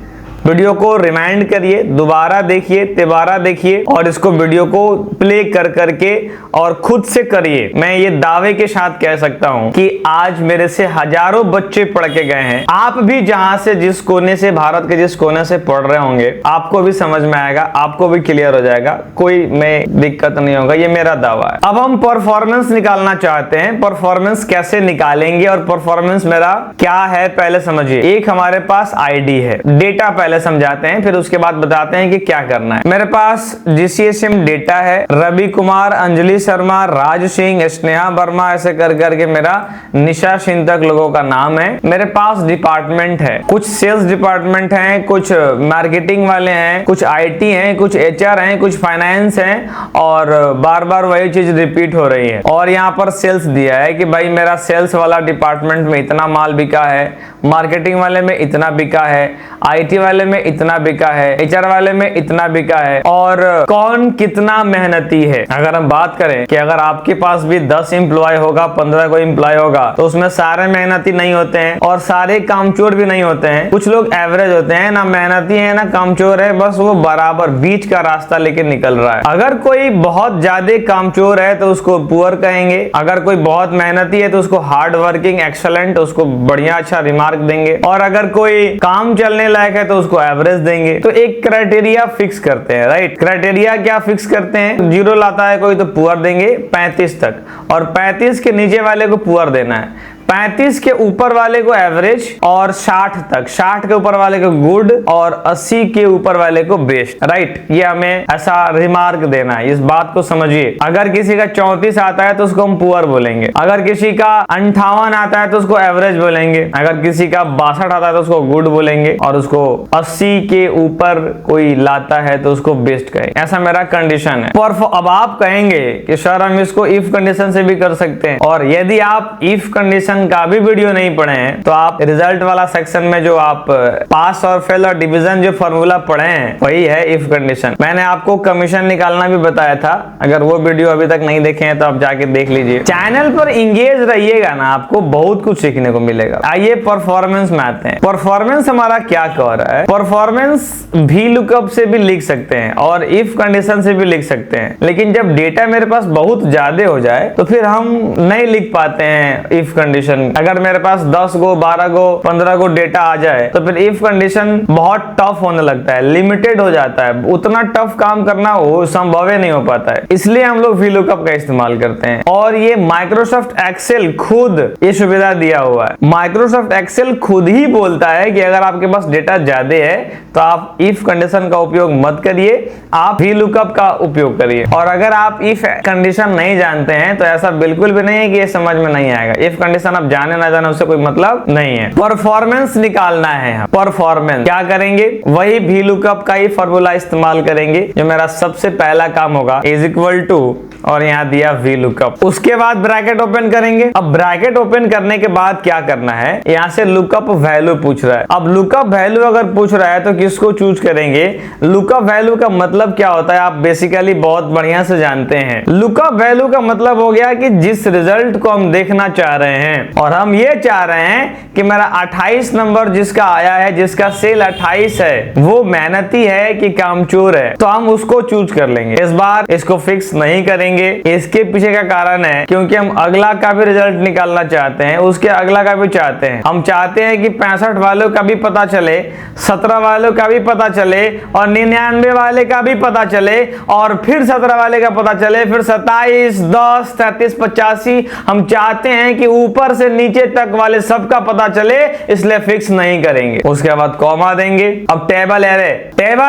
Speaker 1: वीडियो को रिमाइंड करिए, दोबारा देखिए, तिबारा देखिए और इसको वीडियो को प्ले कर करके और खुद से करिए। मैं ये दावे के साथ कह सकता हूं कि आज मेरे से हजारों बच्चे पढ़ के गए हैं। आप भी जहां से, जिस कोने से, भारत के जिस कोने से पढ़ रहे होंगे, आपको भी समझ में आएगा, आपको भी क्लियर हो जाएगा, कोई में दिक्कत नहीं होगा, ये मेरा दावा है। अब हम परफॉर्मेंस निकालना चाहते हैं। परफॉर्मेंस कैसे निकालेंगे और परफॉर्मेंस मेरा क्या है पहले समझिए। एक हमारे पास आईडी है, डेटा पहले समझाते हैं, फिर उसके बाद बताते हैं कि क्या करना है। मेरे पास GCSM डेटा है, रवि कुमार, अंजलि शर्मा, राज सिंह, स्नेहा वर्मा, ऐसे कर करके मेरा निशा सिंह तक लोगों का नाम है। मेरे पास डिपार्टमेंट है, कुछ सेल्स डिपार्टमेंट है, कुछ मार्केटिंग वाले हैं, कुछ IT हैं, कुछ HR हैं, कुछ फाइनेंस हैं, और बार बार वही चीज रिपीट हो रही है। और यहाँ पर सेल्स दिया है कि भाई मेरा सेल्स वाला डिपार्टमेंट में इतना माल बिका है, मार्केटिंग वाले में इतना बिका है, IT वाले में इतना बिका है, HR वाले में इतना बिका है, और कौन कितना मेहनती है। अगर हम बात करें कि अगर आपके पास भी 10 एम्प्लॉय होगा, 15 कोई एम्प्लॉय होगा, तो उसमें सारे मेहनती नहीं होते हैं और सारे कामचोर भी नहीं होते हैं। कुछ लोग एवरेज होते हैं, ना मेहनती है ना कामचोर है, बस वो बराबर बीच का रास्ता लेके निकल रहा है। अगर कोई बहुत ज्यादा कामचोर है तो उसको पुअर कहेंगे, अगर कोई बहुत मेहनती है तो उसको हार्ड वर्किंग, एक्सलेंट, उसको बढ़िया अच्छा रिमार्क देंगे, और अगर कोई काम चलने लायक है तो उसको एवरेज देंगे। तो एक क्राइटेरिया फिक्स करते हैं, राइट। क्राइटेरिया क्या फिक्स करते हैं, 0 लाता है कोई तो पुअर देंगे 35 तक, और 35 के नीचे वाले को पुअर देना है, 35 के ऊपर वाले को एवरेज, और 60 तक, 60 के ऊपर वाले को गुड, और 80 के ऊपर वाले को बेस्ट, राइट। ये हमें ऐसा रिमार्क देना है, इस बात को समझिए। अगर किसी का 34 आता है तो उसको हम पुअर बोलेंगे, अगर किसी का 58 आता है तो उसको एवरेज बोलेंगे, अगर किसी का 62 आता है तो उसको गुड बोलेंगे, और उसको 80 के ऊपर कोई लाता है तो उसको बेस्ट कहेंगे। ऐसा मेरा कंडीशन है। अब आप कहेंगे कि सर हम इसको इफ कंडीशन से भी कर सकते हैं, और यदि आप इफ कंडीशन का भी वीडियो नहीं पढ़े हैं तो आप रिजल्ट वाला सेक्शन में जो आप पास और फेल और डिवीजन जो फॉर्मूला पढ़े हैं वही है इफ कंडीशन। मैंने आपको कमीशन निकालना भी बताया था, अगर वो वीडियो अभी तक नहीं देखे हैं तो आप जाके देख लीजिए। चैनल पर इंगेज रहिएगा ना, आपको बहुत कुछ सीखने को मिलेगा। आइए परफॉर्मेंस में आते हैं। परफॉर्मेंस हमारा क्या कह रहा है, परफॉर्मेंस VLOOKUP से भी लिख सकते हैं और इफ कंडीशन से भी लिख सकते हैं, लेकिन जब डेटा मेरे पास बहुत ज्यादा हो जाए तो फिर हम नहीं लिख पाते हैं इफ कंडीशन
Speaker 2: कंडीशन। अगर मेरे पास 10 गो 12 गो 15 गो डेटा आ जाए तो फिर इफ कंडीशन बहुत टफ होने लगता है, लिमिटेड हो जाता है, उतना टफ काम करना वो संभव ही नहीं हो पाता है। इसलिए हम लोग VLOOKUP का इस्तेमाल करते हैं और ये माइक्रोसॉफ्ट एक्सेल खुद ये सुविधा दिया हुआ है। माइक्रोसॉफ्ट एक्सेल खुद ही बोलता है कि अगर आपके पास डेटा ज्यादा है तो आप इफ कंडीशन का उपयोग मत करिए, आप VLOOKUP का उपयोग करिए। और अगर आप इफ कंडीशन नहीं जानते हैं तो ऐसा बिल्कुल भी नहीं है कि ये समझ में नहीं आएगा। इफ कंडीशन आप जाने ना जाने उससे कोई मतलब नहीं है। परफॉर्मेंस निकालना है, परफॉर्मेंस क्या करेंगे, वही VLOOKUP का ही फॉर्मूला इस्तेमाल करेंगे। जो मेरा सबसे पहला काम होगा इज इक्वल टू और यहाँ दिया VLOOKUP, उसके बाद ब्रैकेट ओपन करेंगे। अब ब्रैकेट ओपन करने के बाद क्या करना है, यहाँ से लुकअप वैल्यू पूछ रहा है। अब लुकअप वैल्यू अगर पूछ रहा है तो किसको चूज करेंगे। लुकअप वैल्यू का मतलब क्या होता है आप बेसिकली बहुत बढ़िया से जानते हैं। लुकअप वैल्यू का मतलब हो गया कि जिस रिजल्ट को हम देखना चाह रहे हैं और हम ये चाह रहे हैं कि मेरा 28 नंबर जिसका आया है, जिसका सेल 28 है, वो मेहनती है कि कामचोर है, तो हम उसको चूज कर लेंगे। इस बार इसको फिक्स नहीं करेंगे। इसके पीछे का कारण है क्योंकि हम अगला का भी रिजल्ट निकालना चाहते हैं, उसके अगला का भी चाहते हैं। हम चाहते हैं कि 65 वालों का भी पता चले, 17 वालों का भी पता चले और 99 वाले का भी पता चले और फिर 17 वाले का पता चले, फिर 27, 10, 33, 85। हम चाहते हैं कि ऊपर से नीचे तक वाले सबका पता चले, इसलिए फिक्स नहीं करेंगे। उसके बाद कॉमा देंगे। अब टेबल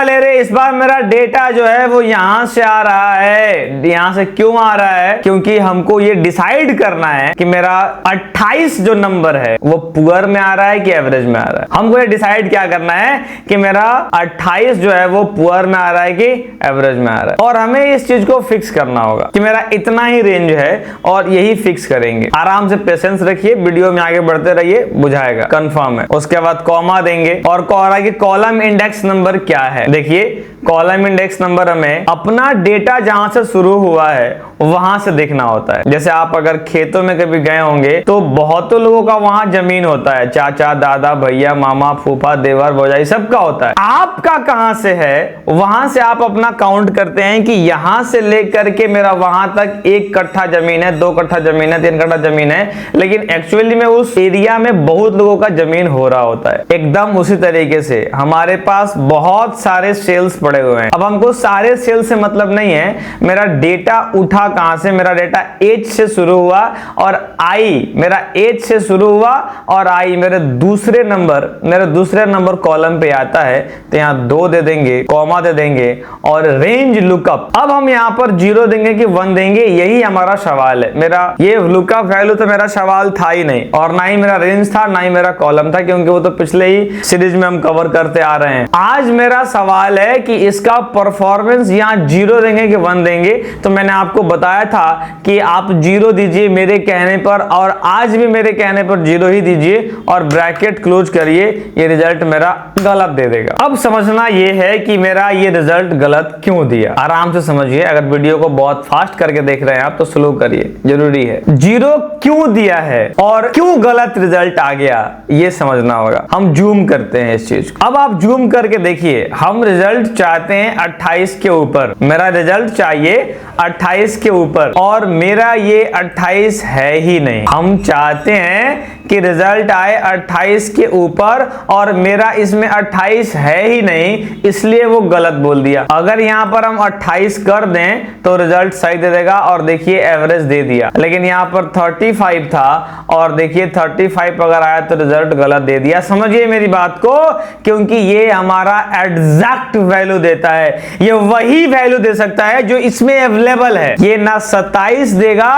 Speaker 2: एरे, इस बार मेरा डेटा जो है वो यहां से आ रहा है। यहां से क्यों आ रहा है, क्योंकि हमको ये डिसाइड करना है कि मेरा 28 जो नंबर है वो पुअर में आ रहा है कि एवरेज में आ रहा है। हमको ये डिसाइड क्या करना है कि मेरा 28 जो है वो पुअर में आ रहा है कि एवरेज में आ रहा है। और हमें इस चीज को फिक्स करना होगा कि मेरा इतना ही रेंज है और यही फिक्स करेंगे। आराम से पेशेंस रखिए, वीडियो में आगे बढ़ते रहिए, बुझाएगा, कंफर्म है। उसके बाद कॉमा देंगे और कॉलम इंडेक्स नंबर क्या है। देखिए कॉलम इंडेक्स नंबर हमें अपना डेटा जहां से शुरू हुआ है वहां से देखना होता है। जैसे आप अगर खेतों में कभी गए होंगे तो बहुतों लोगों का वहां जमीन होता है, चाचा, दादा, भैया, मामा, फूफा, देवर, भौजाई, सबका होता है। आपका कहां से है वहां से आप अपना काउंट करते हैं कि यहां से लेकर के मेरा वहां तक 1 कट्ठा जमीन है, 2 कट्ठा जमीन है, 3 कट्ठा जमीन है, लेकिन एक्चुअली में उस एरिया में बहुत लोगों का जमीन हो रहा होता है। एकदम उसी तरीके से हमारे पास बहुत सारे सेल्स पड़े हुए हैं। अब हमको सारे सेल्स से मतलब नहीं है, मेरा डेटा उठा कहां से, मेरा डेटा H से शुरू हुआ और I मेरा H से शुरू हुआ और I मेरे दूसरे नंबर कॉलम पे आता है, तो यहां 2 दे देंगे, कॉमा दे देंगे और रेंज लुकअप। अब हम यहां पर 0 देंगे कि 1 देंगे, यही हमारा सवाल है। मेरा ये लुकअप वैल्यू तो मेरा सवाल था ही नहीं और ना ही मेरा रेंज था, ना ही मेरा कॉलम था, क्योंकि वो तो पिछले ही सीरीज में हम कवर करते आ रहे हैं। आज मेरा सवाल है कि इसका परफॉर्मेंस यहां 0 देंगे कि 1 देंगे। तो मैंने आपको बताया था कि आप 0 दीजिए मेरे कहने पर, और आज भी मेरे कहने पर 0 ही दीजिए और ब्रैकेट क्लोज करिए, ये रिजल्ट मेरा गलत दे देगा। अब समझना ये है कि मेरा ये रिजल्ट गलत क्यों दिया। आराम से समझिए, अगर वीडियो को बहुत फास्ट करके देख रहे हैं आप तो स्लो करिए, जरूरी है। 0 क्यों दिया है और क्यों गलत रिजल्ट आ गया ये समझना होगा। हम जूम करते हैं इस चीज को। अब आप जूम करके देखिए, हम रिजल्ट चाहते हैं 28 के ऊपर, मेरा रिजल्ट चाहिए 28 के ऊपर और मेरा ये 28 है ही नहीं। हम चाहते हैं कि रिजल्ट आए 28 के ऊपर और मेरा इसमें 28 है ही नहीं, इसलिए वो गलत बोल दिया। अगर यहां पर हम 28 कर दें तो रिजल्ट सही दे देगा और देखिए एवरेज दे दिया, लेकिन यहां पर 35 था और देखिए 35 अगर आया तो रिजल्ट गलत दे दिया। समझिए मेरी बात को, क्योंकि ये हमारा एग्जैक्ट वैल्यू देता है। ये वही वैल्यू दे सकता है जो इसमें अवेलेबल है। ये ना 27 देगा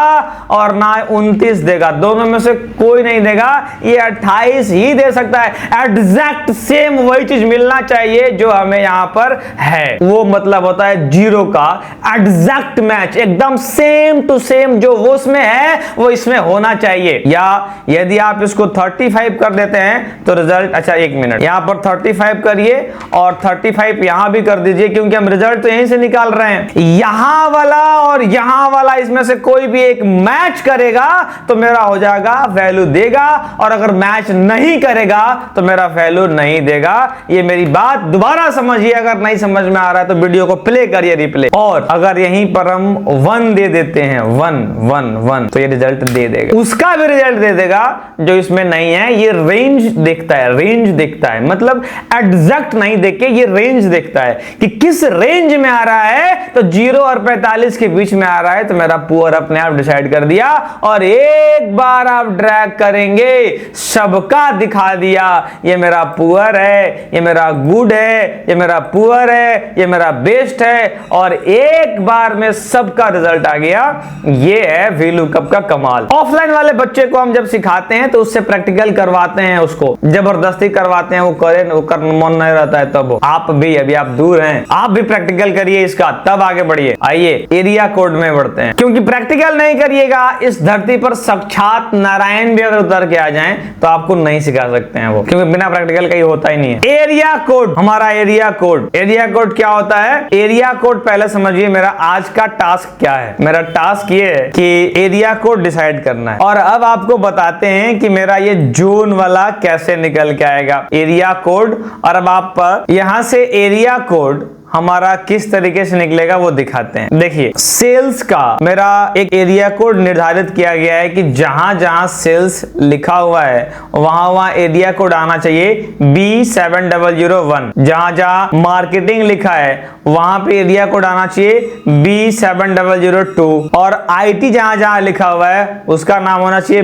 Speaker 2: और ना 29 देगा, दोनों में से कोई नहीं देगा, ये 28 ही दे सकता है। एग्जैक्ट सेम वही चीज मिलना चाहिए जो हमें यहां पर है। वो मतलब होता है 0 का एग्जैक्ट मैच, एकदम सेम टू सेम जो वो उसमें है वो इसमें होना चाहिए। या यदि आप इसको 35 कर देते हैं तो रिजल्ट, अच्छा 1 मिनट, यहां पर 35 करिए और 35 यहां भी
Speaker 1: कर दीजिए, क्योंकि हम रिजल्ट तो यहीं से निकाल रहे हैं। यहां वाला और यहां वाला इसमें से कोई भी एक मैच करेगा तो मेरा हो जाएगा वैल्यू देगा, और अगर मैच नहीं करेगा तो मेरा वैल्यू नहीं देगा। ये मेरी बात दोबारा समझिए, अगर नहीं समझ में आ रहा है तो वीडियो को प्ले करिए, रिप्ले। और अगर यहीं पर हम 1 दे देते हैं, 1 1 1, तो ये रिजल्ट दे देगा, उसका भी रिजल्ट दे देगा जो इसमें नहीं है। ये रेंज देखता है, रेंज देखता है, मतलब एग्जैक्ट नहीं देख के ये रेंज देखता है कि किस रेंज में आ रहा है। तो 0 और 45 के बीच में आ रहा है तो मेरा पुअर अपने आप डिसाइड कर दिया, और एक बार आप ड्रैग करेंगे सबका दिखा दिया, ये मेरा पुअर है, ये मेरा गुड है, ये मेरा पुअर है, ये मेरा बेस्ट है, और एक बार में सबका रिजल्ट आ गया। ये है VLOOKUP का कमाल। ऑफलाइन वाले बच्चे को हम जब सिखाते हैं तो उससे प्रैक्टिकल करवाते हैं, उसको जबरदस्ती करवाते हैं, वो करे, वो कर मन नहीं रहता है। तब आप भी, अभी आप दूर हैं, आप भी प्रैक्टिकल करिए इसका, तब आगे बढ़िए। आइए एरिया कोड में बढ़ते हैं, क्योंकि प्रैक्टिकल नहीं करिएगा इस धरती पर साक्षात नारायण भी अगर उतर के आ जाएं तो आपको नहीं सिखा सकते हैं वो, क्योंकि बिना प्रैक्टिकल का ही होता ही नहीं है। एरिया कोड, हमारा एरिया कोड, एरिया कोड क्या होता है? एरिया कोड पहले समझिए मेरा आज का टास्क क्या है। मेरा टास्क ये है कि एरिया कोड डिसाइड करना है, और अब आपको बताते हैं कि मेरा ये जोन वाला कैसे निकल के आएगा, एरिया कोड। और अब आप यहां से एरिया कोड हमारा किस तरीके से निकलेगा वो दिखाते हैं। देखिए, सेल्स का मेरा एक एरिया कोड निर्धारित किया गया है कि जहां जहां सेल्स लिखा हुआ है वहां वहां एरिया कोड आना चाहिए B7001। जहां जहां मार्केटिंग लिखा है वहां पे एरिया कोड आना चाहिए B7002, और IT जहां जहां लिखा हुआ है उसका नाम होना चाहिए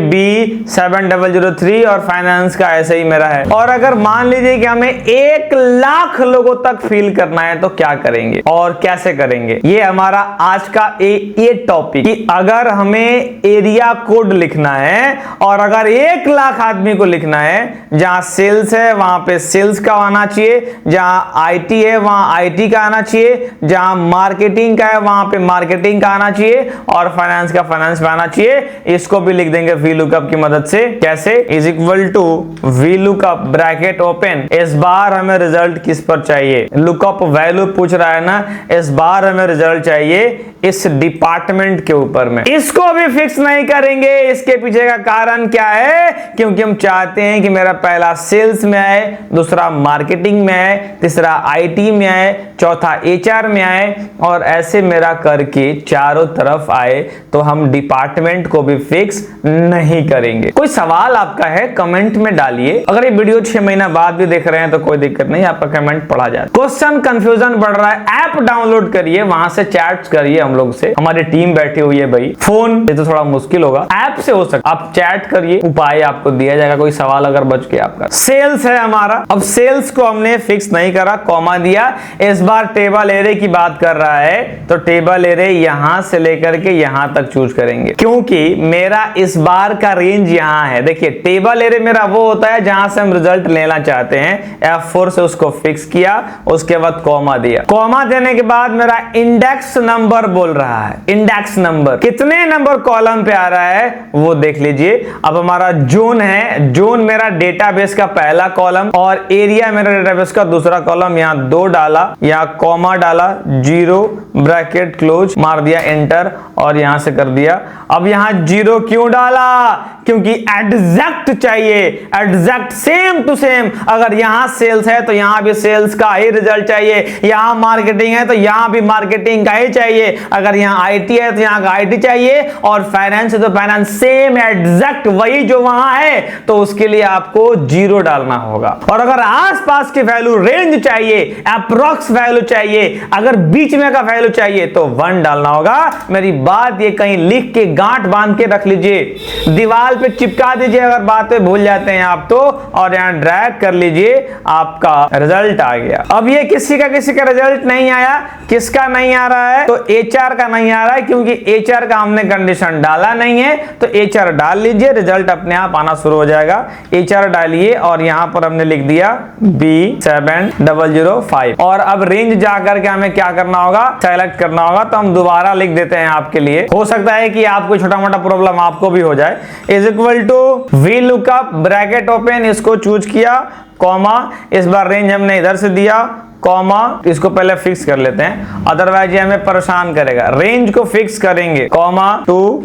Speaker 1: B7003, और फाइनेंस का ऐसे ही मेरा है। और अगर मान लीजिए कि हमें 1 लाख लोगों तक फील करना है तो क्या करेंगे और कैसे करेंगे, ये हमारा आज का ये टॉपिक, कि अगर हमें एरिया कोड लिखना है और अगर 1 लाख आदमी को लिखना है, जहां सेल्स है वहां पे सेल्स का आना चाहिए, जहां IT है वहां IT का आना चाहिए, जहां मार्केटिंग का है वहां पे मार्केटिंग का आना चाहिए, और फाइनेंस का फाइनेंस में आना चाहिए। इसको भी लिख देंगे VLOOKUP की मदद से। कैसे? Is equal to VLOOKUP bracket open. इस बार हमें रिजल्ट किस पर चाहिए? लुकअप वैल्यू पूछ रहा है ना, इस बार हमें रिजल्ट चाहिए इस डिपार्टमेंट के ऊपर में। इसको भी फिक्स नहीं करेंगे, इसके पीछे का कारण क्या है? क्योंकि हम चाहते हैं कि मेरा पहला सेल्स में आए, दूसरा मार्केटिंग में आए, तीसरा IT में आए, चौथा HR में आए, और ऐसे मेरा करके चारों तरफ आए। तो हम डिपार्टमेंट को भी फिक्स नहीं करेंगे। कोई सवाल आपका है कमेंट में डालिए। अगर ये वीडियो 6 महीना बाद भी देख रहे हैं तो कोई दिक्कत नहीं, आपका कमेंट पढ़ा जाए। क्वेश्चन कंफ्यूजन बढ़ रहा है, ऐप डाउनलोड करिए, वहां से चैट्स करिए हम लोग से, हमारी टीम बैठी हुई है भाई। फोन ये तो थोड़ा मुश्किल होगा, ऐप से हो सकता, आप चैट करिए, उपाय आपको दिया जाएगा। कोई सवाल अगर बच गया आपका। सेल्स है हमारा, अब सेल्स को हमने फिक्स नहीं करा, कॉमा दिया। इस बार टेबल एरे की बात कर रहा है तो टेबल एरे यहां से लेकर के यहां तक चूज करेंगे, क्योंकि मेरा इस बार का रेंज यहां है। देखिए, टेबल एरे मेरा वो होता है जहां से हम रिजल्ट लेना चाहते हैं। F4 से उसको फिक्स किया, उसके बाद कॉमा दिया। कॉमा देने के बाद मेरा इंडेक्स नंबर बोल रहा है, इंडेक्स नंबर कितने नंबर कॉलम पे आ रहा है वो देख लीजिए। अब हमारा जोन है, जोन मेरा डेटाबेस का पहला कॉलम, और एरिया मेरा डेटाबेस का दूसरा कॉलम। यहां 2 डाला, यहां कॉमा डाला, 0 ब्रैकेट क्लोज मार दिया, एंटर, और यहां से कर दिया। अब यहां 0 क्यों डाला? क्योंकि एग्जैक्ट चाहिए, एग्जैक्ट सेम टू सेम। अगर यहां सेल्स है तो यहां भी सेल्स का ही रिजल्ट चाहिए, यहां मार्केटिंग है तो यहां भी मार्केटिंग का ही चाहिए, अगर यहां IT है तो यहां का IT चाहिए, और फाइनेंस है तो फाइनेंस सेम एग्जैक्ट वही जो वहां है, तो उसके लिए आपको 0 डालना होगा। और अगर आसपास की वैल्यू रेंज चाहिए, अप्रॉक्स वैल्यू चाहिए, अगर बीच में का वैल्यू चाहिए तो 1 डालना होगा। मेरी बात ये कहीं लिख के गांठ बांध के रख लीजिए, दीवार पे चिपका दीजिए अगर बात पे भूल जाते हैं आप तो, और यहां ड्रैग कर लीजिए, आपका रिजल्ट आ गया। अब ये किसी का रिजल्ट नहीं आया, किसका नहीं आ रहा है? तो HR का नहीं आ रहा है, क्योंकि HR का हमने कंडीशन डाला नहीं है। तो HR डाल लीजिए, रिजल्ट अपने आप आना शुरू हो जाएगा। HR डालिए, और यहां पर हमने लिख दिया B7005, और अब रेंज जाकर के हमें क्या करना होगा? सेलेक्ट करना होगा। तो हम दोबारा लिख देते हैं आपके लिए, हो सकता है कि आपको छोटा मोटा प्रॉब्लम आपको भी हो जाए। Is equal to VLOOKUP bracket open, इसको चूज किया, कॉमा, इस बार रेंज हमने इधर से दिया,
Speaker 2: कॉमा, इसको पहले फिक्स कर लेते हैं, अदरवाइज ये हमें परेशान करेगा। रेंज को फिक्स करेंगे, कॉमा 2,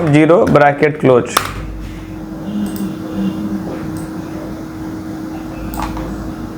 Speaker 2: 0 ब्रैकेट क्लोज।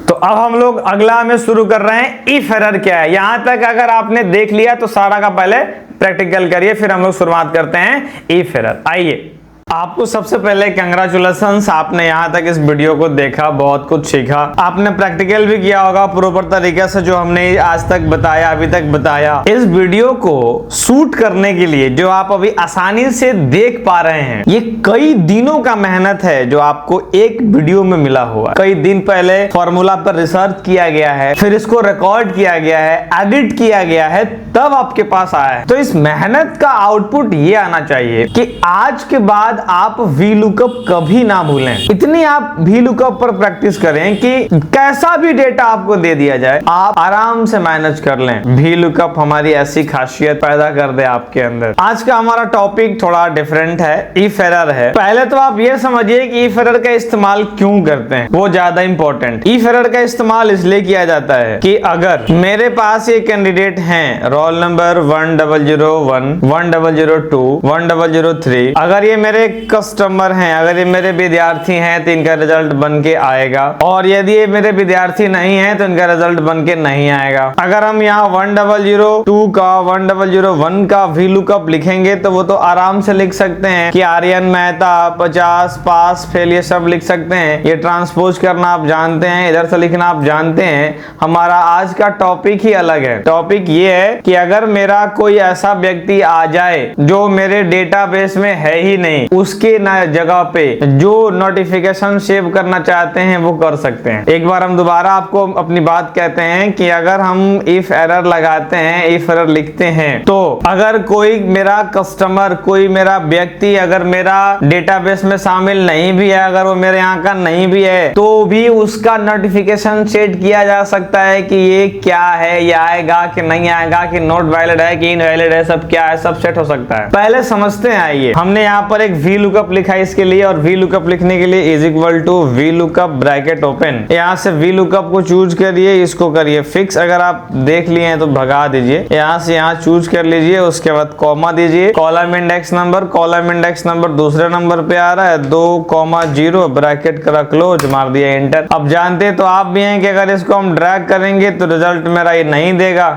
Speaker 2: तो अब हम लोग अगला में शुरू कर रहे हैं, इफ एरर क्या है। यहां तक अगर आपने देख लिया तो सारा का पहले प्रैक्टिकल करिए, फिर हम लोग शुरुआत करते हैं इफ एरर। आइए, आपको सबसे पहले कंग्रेचुलेशंस, आपने यहाँ तक इस वीडियो को देखा, बहुत कुछ सीखा, आपने प्रैक्टिकल भी किया होगा प्रॉपर तरीके से जो हमने आज तक बताया, अभी तक बताया। इस वीडियो को शूट करने के लिए जो आप अभी आसानी से देख पा रहे हैं, ये कई दिनों का मेहनत है जो आपको एक वीडियो में मिला हुआ। कई दिन पहले फॉर्मूला पर रिसर्च किया गया है, फिर इसको रिकॉर्ड किया गया है, एडिट किया गया है, तब आपके पास आया है। तो इस मेहनत का आउटपुट ये आना चाहिए कि आज के बाद आप VLOOKUP कभी ना भूलें। इतनी आप VLOOKUP पर प्रैक्टिस करें कि कैसा भी डेटा आपको दे दिया जाए आप आराम से मैनेज कर लें। VLOOKUP हमारी ऐसी खासियत पैदा कर दे आपके अंदर। आज का हमारा टॉपिक थोड़ा डिफरेंट है, इफ एरर है। पहले तो आप ये समझिए कि इफ एरर का इस्तेमाल क्यों करते हैं, वो ज्यादा इंपॉर्टेंट। इफ एरर का इस्तेमाल इसलिए किया जाता है कि अगर मेरे पास ये कैंडिडेट हैं, रोल नंबर 1001, 1002, 1003, अगर ये मेरे कस्टमर हैं, अगर ये मेरे विद्यार्थी हैं तो इनका रिजल्ट बन के आएगा, और यदि ये मेरे विद्यार्थी नहीं है तो इनका रिजल्ट बन के नहीं आएगा। अगर हम यहाँ 1002 का 1001 का VLOOKUP लिखेंगे तो वो तो आराम से लिख सकते हैं कि आर्यन मेहता 50 पास फेल, ये सब लिख सकते हैं। ये ट्रांसपोज करना आप जानते हैं, इधर से लिखना आप जानते हैं। हमारा आज का टॉपिक ही अलग है। टॉपिक ये है कि अगर मेरा कोई ऐसा व्यक्ति आ जाए जो मेरे डेटाबेस में है ही नहीं, उसके जगह पे जो नोटिफिकेशन सेव करना चाहते हैं वो कर सकते हैं। एक बार हम दोबारा आपको अपनी बात कहते हैं कि अगर हम इफ एरर लगाते हैं, इफ एरर लिखते हैं, तो अगर कोई मेरा कस्टमर, कोई मेरा व्यक्ति अगर मेरा डेटाबेस में शामिल नहीं भी है, अगर वो मेरे यहाँ का नहीं भी है, तो भी उसका नोटिफिकेशन सेट किया जा सकता है कि ये क्या है, ये आएगा कि नहीं आएगा, कि नॉट वैलिड है कि इनवैलिड है, सब क्या है, सब सेट हो सकता है। पहले समझते हैं। आइए, हमने यहाँ पर एक VLOOKUP लिखा है इसके लिए, और VLOOKUP लिखने के लिए is equal to VLOOKUP bracket open. यहाँ से VLOOKUP को चूज करिए, इसको करिए फिक्स। अगर आप देख लिए हैं तो भगा दीजिए, यहाँ से यहाँ चूज कर लीजिए, उसके बाद कॉमा दीजिए, column index number, column index number दूसरे नंबर पे आ रहा है, 2,0 ब्रैकेट करा क्लोज, मार दिया एंटर। अब जानते तो आप भी हैं कि अगर इसको हम ड्रैग करेंगे तो रिजल्ट मेरा ये नहीं देगा,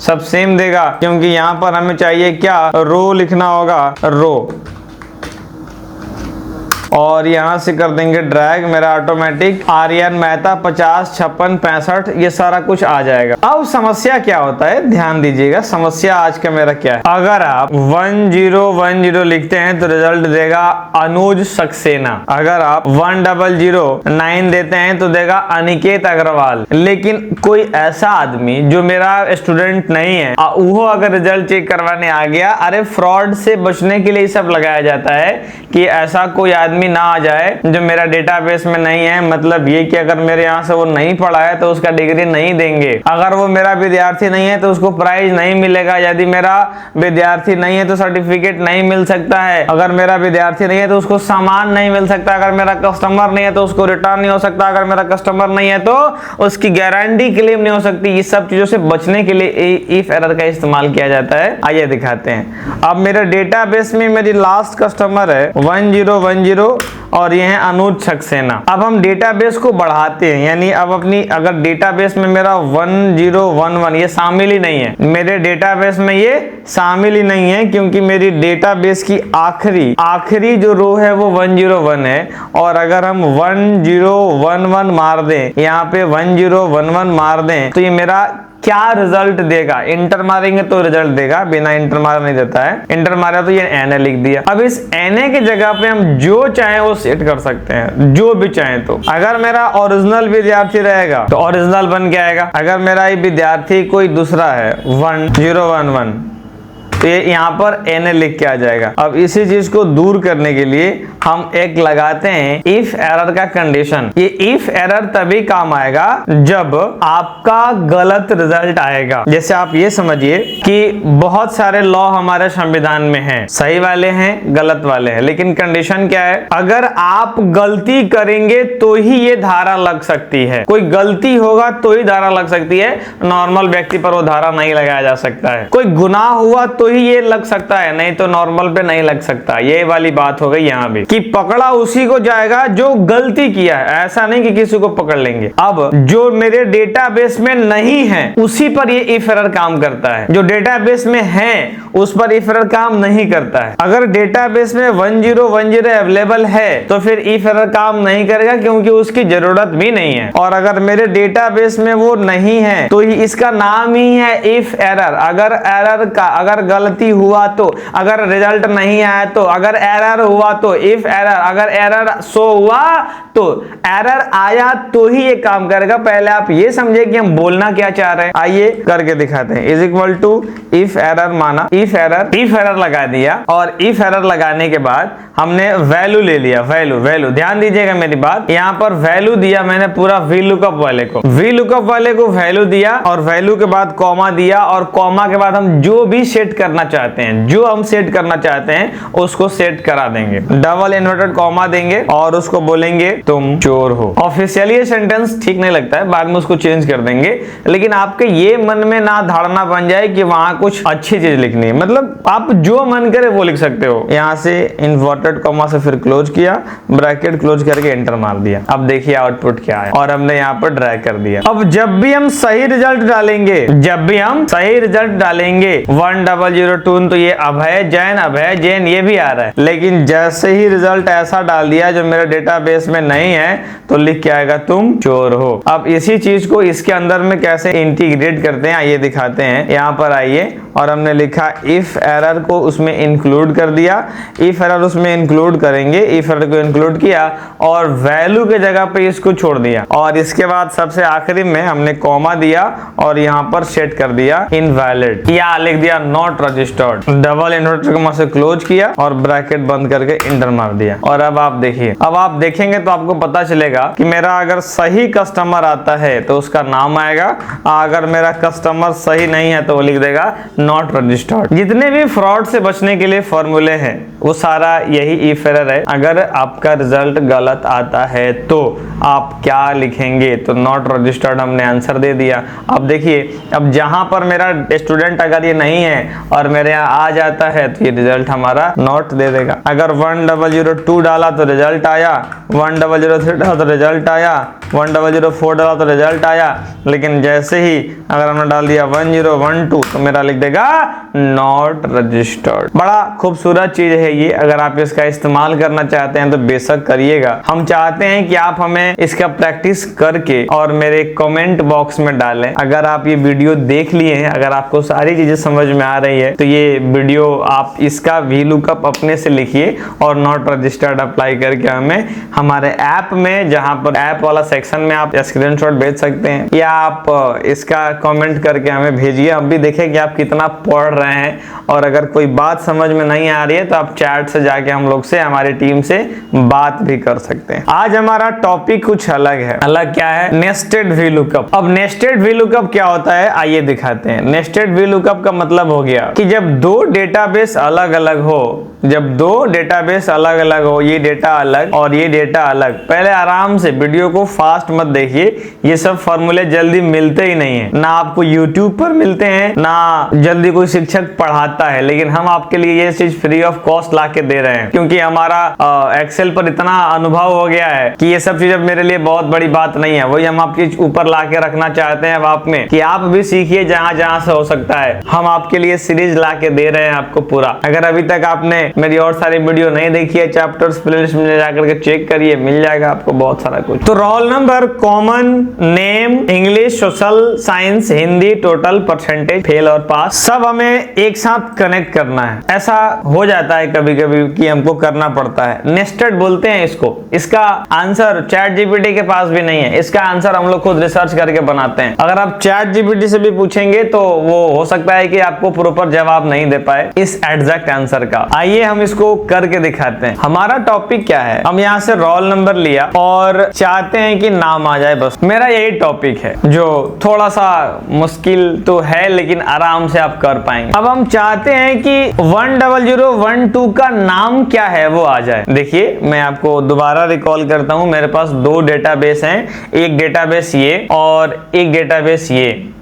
Speaker 2: सब सेम देगा, क्योंकि यहाँ पर हमें चाहिए क्या, रो लिखना होगा, रो, और यहां से कर देंगे ड्रैग, मेरा ऑटोमेटिक आर्यन मेहता 50, 56, 65 ये सारा कुछ आ जाएगा। अब समस्या क्या होता है, ध्यान दीजिएगा। समस्या आज का मेरा क्या है, अगर आप 1010 लिखते हैं तो रिजल्ट देगा अनुज सक्सेना। अगर आप 1009 देते हैं तो देगा अनिकेत अग्रवाल। लेकिन कोई ऐसा आदमी जो मेरा स्टूडेंट नहीं है, वो अगर रिजल्ट चेक करवाने आ गया, अरे फ्रॉड से बचने के लिए सब लगाया जाता है कि ऐसा कोई आदमी ना आ जाए जो मेरा डेटाबेस में नहीं है। मतलब ये कि अगर मेरे यहाँ से वो नहीं पढ़ा है तो उसका डिग्री नहीं देंगे, अगर वो मेरा विद्यार्थी नहीं है तो उसको प्राइज नहीं मिलेगा, यदि मेरा विद्यार्थी नहीं है तो सर्टिफिकेट नहीं मिल सकता है, अगर मेरा विद्यार्थी नहीं है तो उसको सामान नहीं मिल सकता, अगर मेरा कस्टमर नहीं है तो उसको रिटर्न नहीं हो सकता, अगर मेरा कस्टमर नहीं है तो उसकी गारंटी क्लेम नहीं हो सकती। इस सब चीजों से बचने के लिए इफ एरर का इस्तेमाल किया जाता है। आइए दिखाते हैं। अब मेरे डेटाबेस में मेरी लास्ट कस्टमर है 1010 और ये है अनुज सक्सेना। अब हम डेटाबेस को बढ़ाते हैं, यानी अब अपनी अगर डेटाबेस में मेरा 1011 ये शामिल ही नहीं है, मेरे डेटाबेस में ये शामिल ही नहीं है, क्योंकि मेरी डेटाबेस की आखिरी जो रो है वो 101 है। और अगर हम 1011 मार दें, यहाँ पे 1011 मार दें तो ये मेरा क्या रिजल्ट देगा, इंटर मारेंगे तो रिजल्ट देगा, बिना इंटर मारे नहीं देता है। इंटर मारा तो ये NA लिख दिया। अब इस NA की जगह पे हम जो चाहे वो सेट कर सकते हैं, जो भी चाहे। तो अगर मेरा ओरिजिनल विद्यार्थी रहेगा तो ओरिजिनल बन के आएगा, अगर मेरा ये विद्यार्थी कोई दूसरा है 1011 तो ये यहाँ पर na लिख के आ जाएगा। अब इसी चीज को दूर करने के लिए हम एक लगाते हैं इफ एरर का कंडीशन। ये इफ एरर तभी काम आएगा जब आपका गलत रिजल्ट आएगा। जैसे आप ये समझिए कि बहुत सारे लॉ हमारे संविधान में हैं, सही वाले हैं, गलत वाले हैं, लेकिन कंडीशन क्या है, अगर आप गलती करेंगे तो ही ये धारा लग सकती है। कोई गलती होगा तो ही धारा लग सकती है, नॉर्मल व्यक्ति पर वो धारा नहीं लगाया जा सकता है। कोई गुनाह हुआ तो ही ये लग सकता है, नहीं तो नॉर्मल पे नहीं लग सकता। ये वाली बात हो गई यहाँ भी कि पकड़ा उसी को जाएगा जो गलती किया है, ऐसा नहीं कि किसी को पकड़ लेंगे। अब जो मेरे डेटाबेस में नहीं है उसी पर ये इफ एरर काम करता है, जो डेटाबेस में है उस पर इफ एरर काम नहीं करता है। अगर डेटाबेस में 1010 अवेलेबल है तो फिर इफ एरर काम नहीं करेगा क्योंकि उसकी जरूरत भी नहीं है। और अगर मेरे डेटाबेस में वो नहीं है तो इसका नाम ही है इफ एरर। अगर गलती हुआ तो, अगर रिजल्ट नहीं आया तो, अगर एरर हुआ तो इफ एरर, अगर एरर शो हुआ तो, एरर आया तो ही ये काम करेगा। पहले आप ये समझे कि हम बोलना क्या चाह रहे हैं, आइए करके दिखाते हैं। Is equal to if error माना, इफ एरर लगा दिया और इफ एरर लगाने के बाद हमने वैल्यू ले लिया। वैल्यू ध्यान दीजिएगा मेरी बात, यहाँ पर वैल्यू दिया मैंने पूरा वी लुकअप वाले को वैल्यू दिया और वैल्यू के बाद कॉमा दिया और कॉमा के बाद हम जो भी सेट करना चाहते हैं, उसको सेट करा देंगे। डबल इन्वर्टेड कॉमा देंगे और उसको बोलेंगे तुम चोर हो। ऑफिशियली ये सेंटेंस ठीक नहीं लगता है, बाद में उसको चेंज कर देंगे, लेकिन आपके ये मन में ना धारणा बन जाए कि वहां कुछ अच्छी चीज लिखनी है। मतलब आप जो मन करे वो लिख सकते हो। यहां से इन्वर्टेड कॉमा से फिर क्लोज किया, ब्रैकेट क्लोज करके एंटर मार दिया। अब देखिए आउटपुट क्या है और हमने यहाँ पर ड्रैग कर दिया। अब जब भी हम सही रिजल्ट डालेंगे 1002 तो ये अभय जैन ये भी आ रहा है, लेकिन जैसे ही रिजल्ट ऐसा डाल दिया जो मेरे डेटाबेस में नहीं है तो लिख के आएगा तुम चोर हो। अब इसी चीज को इसके अंदर में कैसे इंटीग्रेट करते हैं आइए दिखाते हैं। यहाँ पर आइए और हमने लिखा इफ एरर को उसमें इंक्लूड कर दिया, इफ एरर उसमें इंक्लूड करेंगे, इफ एरर को इंक्लूड किया और वैल्यू के जगह पे इसको छोड़ दिया और इसके बाद सबसे आखिरी में हमने कॉमा दिया और यहाँ पर सेट कर दिया इनवैलिड, या लिख दिया not registered. Double inverted comma से क्लोज किया और ब्रैकेट बंद करके इंटर मार दिया। और अब आप देखिए, अब आप देखेंगे तो आपको पता चलेगा कि मेरा अगर सही कस्टमर आता है तो उसका नाम आएगा, अगर मेरा कस्टमर सही नहीं है तो वो लिख देगा नॉट रजिस्टर्ड। जितने भी फ्रॉड से बचने के लिए फॉर्मूले हैं वो सारा यही इफ एरर है। अगर आपका रिजल्ट गलत आता है तो आप क्या लिखेंगे, तो नॉट रजिस्टर्ड हमने आंसर दे दिया। अब देखिए, अब जहां पर मेरा स्टूडेंट अगर ये नहीं है और मेरे यहाँ आ जाता है तो ये रिजल्ट हमारा नॉट दे देगा। अगर 1002 डाला तो रिजल्ट आया, 1003 डाला तो रिजल्ट आया, 1004 डाला तो रिजल्ट आया, लेकिन जैसे ही अगर हमने डाल दिया 1012 तो मेरा लिख देगा नॉट रजिस्टर्ड। बड़ा खूबसूरत चीज है ये, अगर आप इसका इस्तेमाल करना चाहते हैं तो बेशक करिएगा। हम चाहते हैं कि आप हमें इसका प्रैक्टिस करके और मेरे कमेंट बॉक्स में डालें। अगर आप ये वीडियो देख लिए हैं, अगर आपको सारी चीजें समझ में आ रही है तो ये वीडियो आप इसका वी लुकअप अपने से लिखिए और नॉट रजिस्टर्ड अप्लाई करके हमें हमारे ऐप में, जहां पर ऐप वाला सेक्शन में आप स्क्रीनशॉट भेज सकते हैं या आप इसका कमेंट करके हमें भेजिए। हम भी देखें कि आप कितना पढ़ रहे हैं और अगर कोई बात समझ में नहीं आ रही है तो आप चैट से जाके हम लोग से, हमारी टीम से बात भी कर सकते हैं। आज हमारा टॉपिक कुछ अलग है। अलग क्या है? Nested V lookup. अब नेस्टेड वी लुकअप क्या होता है आइए दिखाते हैं। नेस्टेड वी लुकअप का मतलब हो गया कि जब दो डेटाबेस अलग अलग हो, ये डेटा अलग और ये डेटा अलग। पहले आराम से वीडियो को फास्ट मत देखिए, ये सब फॉर्मूले जल्दी मिलते ही नहीं है, ना आपको यूट्यूब पर मिलते हैं ना जल्दी कोई शिक्षक पढ़ाता है, लेकिन हम आपके लिए ये चीज फ्री ऑफ कॉस्ट ला के दे रहे हैं क्योंकि हमारा एक्सेल पर इतना अनुभव हो गया है कि ये सब चीज अब मेरे लिए बहुत बड़ी बात नहीं है। वही हम आपके ऊपर ला के रखना चाहते हैं अब आप में कि आप भी सीखिए जहां जहां से हो सकता है। हम आपके लिए सीरीज ला के दे रहे हैं आपको पूरा। अगर अभी तक आपने
Speaker 1: मेरी और सारी वीडियो नहीं देखी है चैप्टर्स प्लेलिस्ट में जाकर के चेक करिए, मिल जाएगा आपको बहुत सारा कुछ। तो roll number, common, name, English, social science, Hindi, total, percentage, fail और पास, सब हमें एक साथ कनेक्ट करना है। ऐसा हो जाता है कभी कभी कि हमको करना पड़ता है। नेस्टेड बोलते हैं इसको। इसका आंसर चैट जीपीटी के पास भी नहीं है, इसका आंसर हम लोग खुद रिसर्च करके बनाते हैं। अगर आप चैट जीपीटी से भी पूछेंगे तो वो हो सकता है कि आपको प्रॉपर जवाब नहीं दे पाए इस एग्जैक्ट आंसर का। आइए हम इसको करके दिखाते हैं। हमारा टॉपिक क्या है, हम यहाँ से रोल नंबर लिया और चाहते हैं कि नाम आ जाए, बस मेरा यही टॉपिक है, जो थोड़ा सा मुश्किल तो है लेकिन आराम से आप कर पाएंगे। अब हम चाहते हैं कि 10012 का नाम क्या है वो आ जाए। देखिए मैं आपको दोबारा रिकॉल करता हूं, मेरे पास दो डेटाबेस हैं, एक डेटाबेस ये और एक डेटाबेस ये।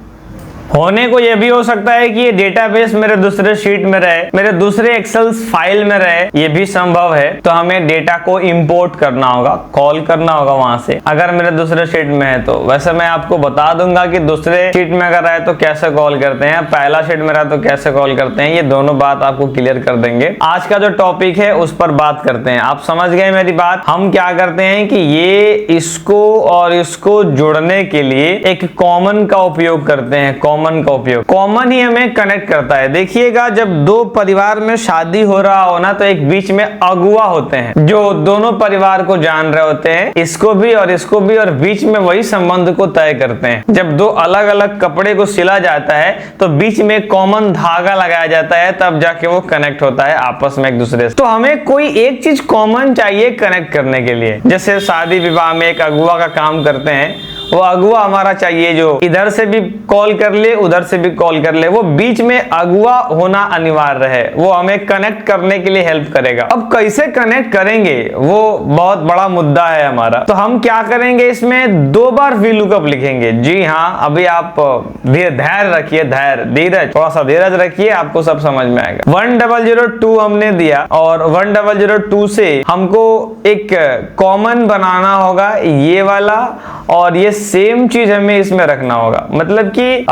Speaker 1: होने को यह भी हो सकता है कि ये डेटाबेस मेरे दूसरे शीट में रहे, मेरे दूसरे एक्सेल फाइल में रहे, ये भी संभव है। तो हमें डेटा को इंपोर्ट करना होगा, कॉल करना होगा वहां से, अगर मेरे दूसरे शीट में है तो। वैसे मैं आपको बता दूंगा कि दूसरे शीट में अगर है तो कैसे कॉल करते हैं, पहला शीट में रहा तो कैसे कॉल करते हैं, ये दोनों बात आपको क्लियर कर देंगे। आज का जो टॉपिक है उस पर बात करते हैं। आप समझ गए मेरी बात। हम क्या करते हैं कि ये इसको और इसको जोड़ने के लिए एक कॉमन का उपयोग करते हैं। कॉमन का उपयोग, कॉमन ही हमें कनेक्ट करता है। देखिएगा जब दो परिवार में शादी हो रहा हो ना, तो एक बीच में अगुआ होते हैं जो दोनों परिवार को जान रहे होते हैं, इसको भी और इसको भी, और बीच में वही संबंध को तय करते हैं। जब दो अलग अलग कपड़े को सिला जाता है तो बीच में कॉमन धागा लगाया जाता है, तब जाके वो कनेक्ट होता है आपस में एक दूसरे से। तो हमें कोई एक चीज कॉमन चाहिए कनेक्ट करने के लिए। जैसे शादी विवाह में एक अगुआ का काम करते हैं, वो अगुआ हमारा चाहिए जो इधर से भी कॉल कर ले उधर से भी कॉल कर ले, वो बीच में अगुआ होना अनिवार्य है, वो हमें कनेक्ट करने के लिए हेल्प करेगा। अब कैसे कनेक्ट करेंगे वो बहुत बड़ा मुद्दा है हमारा। तो हम क्या करेंगे, इसमें दो बार VLOOKUP लिखेंगे। जी हाँ, अभी आप धैर्य रखिए, धीरज, थोड़ा सा धीरज रखिए, आपको सब समझ में आएगा। 1002 हमने दिया और 1002 से हमको एक कॉमन बनाना होगा, ये वाला, और ये सेम चीज हमें इसमें रखना होगा। मतलब कि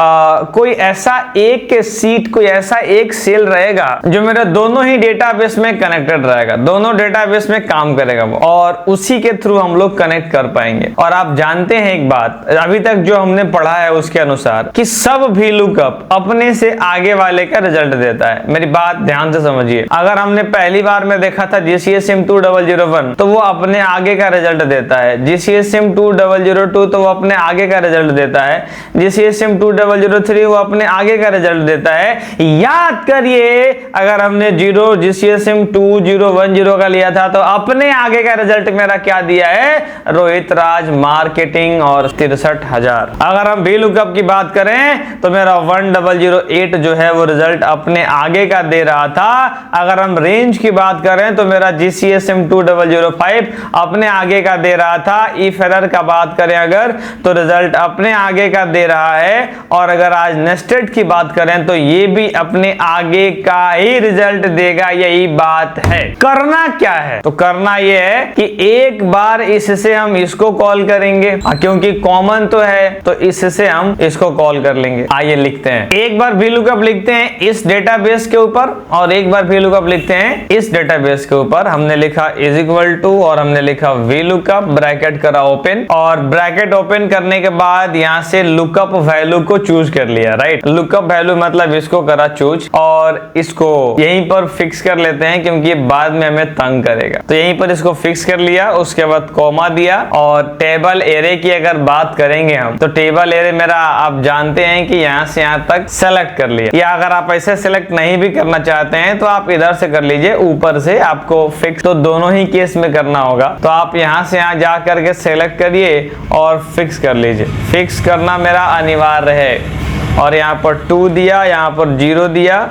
Speaker 1: कोई ऐसा एक सीट, कोई ऐसा एक सेल रहेगा जो मेरे दोनों ही डेटाबेस में कनेक्टेड रहेगा, दोनों डेटाबेस में काम करेगा वो, और उसी के थ्रू हम लोग कनेक्ट कर पाएंगे। और आप जानते हैं एक बात, अभी तक जो हमने पढ़ा है उसके अनुसार कि सब VLOOKUP अपने से आगे वाले का रिजल्ट देता है। मेरी बात ध्यान से समझिए। अगर हमने पहली बार में देखा था GCSM 2001 तो वो अपने आगे का रिजल्ट देता है, GCSM 2002 तो वो अपने आगे का रिजल्ट देता है, GCSM 2003 वो अपने आगे का रिजल्ट देता है। याद करिए, अगर हमने GCSM 2010 का लिया था तो अपने आगे का रिजल्ट मेरा क्या दिया है, रोहित राज मार्केटिंग और 63,000। अगर हम VLOOKUP की बात करें तो मेरा 1008 जो है वो रिजल्ट अपने आगे का दे रहा था। अगर हम रेंज की बात करें तो मेरा GCSM 2005 अपने आगे का दे रहा था। इफ एरर का बात करें अगर तो रिजल्ट अपने आगे का दे रहा है। और अगर आज नेस्टेड की बात करें तो ये भी अपने आगे का ही रिजल्ट देगा, यही बात है। करना क्या है, तो करना ये है कि एक बार इससे हम इसको कॉल करेंगे, क्योंकि कॉमन तो है तो इससे हम इसको कॉल कर लेंगे। आइए लिखते हैं, एक बार VLOOKUP लिखते हैं इस डेटाबेस के ऊपर और एक बार VLOOKUP लिखते हैं इस डेटाबेस के ऊपर। हमने लिखा इज इक्वल टू और हमने लिखा VLOOKUP, ब्रैकेट करा ओपन, और ब्रैकेट ओपन करने के बाद यहाँ से लुकअप वैल्यू को चूज कर लिया। राइट, लुकअप वैल्यू मतलब इसको करा चूज और इसको यहीं पर फिक्स कर लेते हैं क्योंकि बाद में हमें तंग करेगा। तो यहीं पर इसको फिक्स कर लिया, उसके बाद कॉमा दिया। और टेबल एरे की अगर बात करेंगे हम तो टेबल एरे मेरा आप जानते हैं कि यहाँ से यहाँ तक सेलेक्ट कर लिया, या अगर आप ऐसे सेलेक्ट नहीं भी करना चाहते हैं तो आप इधर से कर लीजिए, ऊपर से आपको फिक्स तो दोनों ही केस में करना होगा। तो आप यहाँ से यहाँ जा करके सेलेक्ट करिए और फिक्स कर लीजिए। फिक्स करना मेरा अनिवार्य है। और यहाँ पर 2 दिया, यहाँ पर 0 दिया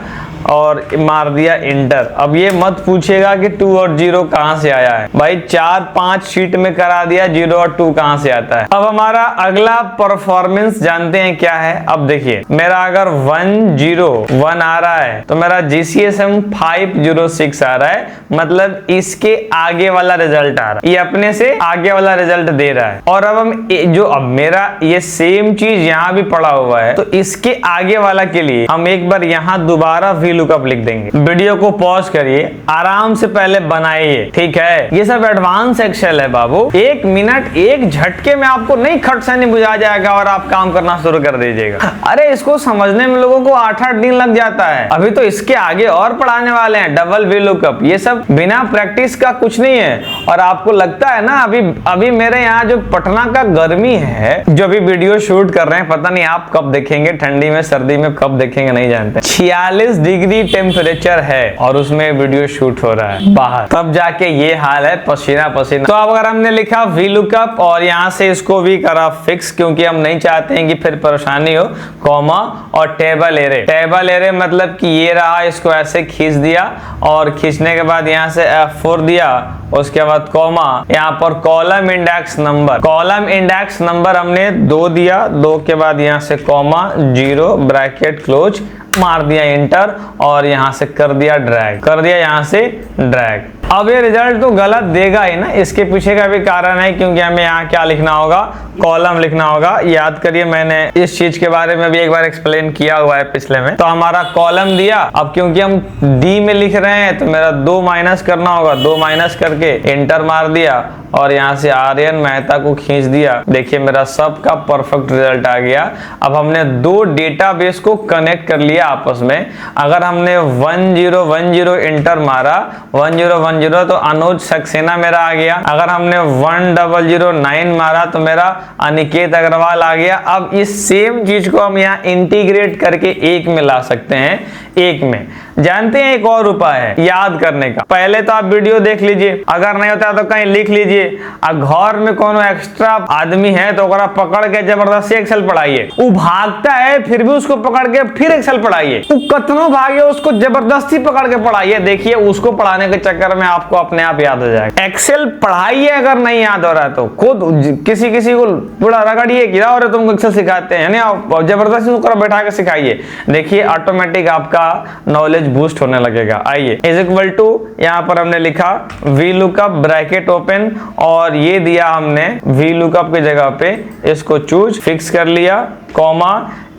Speaker 1: और मार दिया इंटर। अब ये मत पूछेगा कि 2 और 0 कहां से आया है, भाई 4-5 शीट में करा दिया, 0 और 2 कहां से आता है। अब हमारा अगला परफॉर्मेंस जानते हैं क्या है। अब देखिए मेरा अगर 101 आ रहा है तो मेरा GCSM 506 आ रहा है, मतलब इसके आगे वाला रिजल्ट आ रहा है, ये अपने से आगे वाला रिजल्ट दे रहा है। और अब हम जो अब मेरा ये सेम चीज यहाँ भी पड़ा हुआ है तो इसके आगे वाला के लिए हम एक बार यहाँ दोबारा
Speaker 2: वी लुकअप लिख देंगे। वीडियो को पॉज करिए, आराम से पहले बनाइए, ठीक है। ये सब एडवांस एक्सेल है बाबू, 1 मिनट 1 झटके में आपको नहीं खटसनी बुझा जाएगा और आप काम करना शुरू कर दीजिएगा। अरे इसको समझने में लोगों को 8-8 दिन लग जाता है। अभी तो इसके आगे और पढ़ाने वाले हैं, डबल वी लुकअप। ये सब बिना प्रैक्टिस का कुछ नहीं है। और आपको लगता है ना अभी मेरे यहाँ जो पटना का गर्मी है, जो अभी वीडियो शूट कर रहे हैं, पता नहीं आप कब देखेंगे, ठंडी में सर्दी में कब देखेंगे नहीं जानते। 46 डिग्री टेम्परेचर है और उसमें वीडियो शूट हो रहा है बाहर, तब जाके ये हाल है, पसीना पसीना। तो अब अगर हमने लिखा वी लुकअप और यहाँ से इसको भी करा फिक्स, क्योंकि हम नहीं चाहते हैं कि फिर परेशानी हो, कॉमा और टेबल एरे। टेबल एरे मतलब कि ये रहा, इसको ऐसे खींच दिया और खींचने के बाद यहाँ से F4 दिया, उसके बाद कॉमा, यहाँ पर column index number, column index number हमने 2 दिया, 2 के बाद यहाँ से कॉमा 0 ब्रैकेट क्लोज, मार दिया इंटर और यहाँ से कर दिया ड्रैग, कर दिया यहाँ से ड्रैग। अब ये रिजल्ट तो गलत देगा ही ना, इसके पीछे का भी कारण है, क्योंकि हमें यहाँ क्या लिखना होगा, कॉलम लिखना होगा। याद करिए मैंने इस चीज के बारे में भी एक बार एक्सप्लेन किया हुआ है पिछले में। तो हमारा कॉलम दिया, अब क्योंकि हम डी में लिख रहे हैं तो मेरा 2 माइनस करना होगा, 2 माइनस करके इंटर मार दिया और यहाँ से आर्यन मेहता को खींच दिया। देखिए मेरा सबका परफेक्ट रिजल्ट आ गया। अब हमने 2 डेटाबेस को कनेक्ट कर लिया आपस में। अगर हमने 1010 इंटर मारा, 1010 तो अनुज सक्सेना मेरा आ गया। अगर हमने 1009 मारा तो मेरा अनिकेत अग्रवाल आ गया। अब इस सेम चीज को हम यहाँ इंटीग्रेट करके एक में ला सकते हैं, एक में। जानते हैं एक और उपाय है याद करने का, पहले तो आप वीडियो देख लीजिए, अगर नहीं होता तो कहीं लिख लीजिए। घर में कोनो एक्स्ट्रा आदमी है तो पकड़ के जबरदस्ती एक्सेल पढ़ाइए। वो भागता है फिर भी उसको पकड़ के फिर एक्सेल पढ़ाइए। वो कतनो भागे उसको जबरदस्ती पकड़ के पढ़ाइए। देखिए उसको पढ़ाने के चक्कर में आपको अपने आप याद हो जाएगा। एक्सेल पढ़ाइए, अगर नहीं याद हो रहा है तो खुद किसी को पूरा रगड़िए कि और तुमको एक्सेल सिखाते हैं, यानी जबरदस्ती उसको बैठा के सिखाइए। देखिए ऑटोमेटिक आपका नॉलेज बूस्ट होने लगेगा। आइए इज इक्वल टू, यहाँ पर हमने लिखा वी लुकअप ब्रैकेट ओपन और ये दिया हमने वी लुकअप की जगह पे इसको चूज फिक्स कर लिया, कॉमा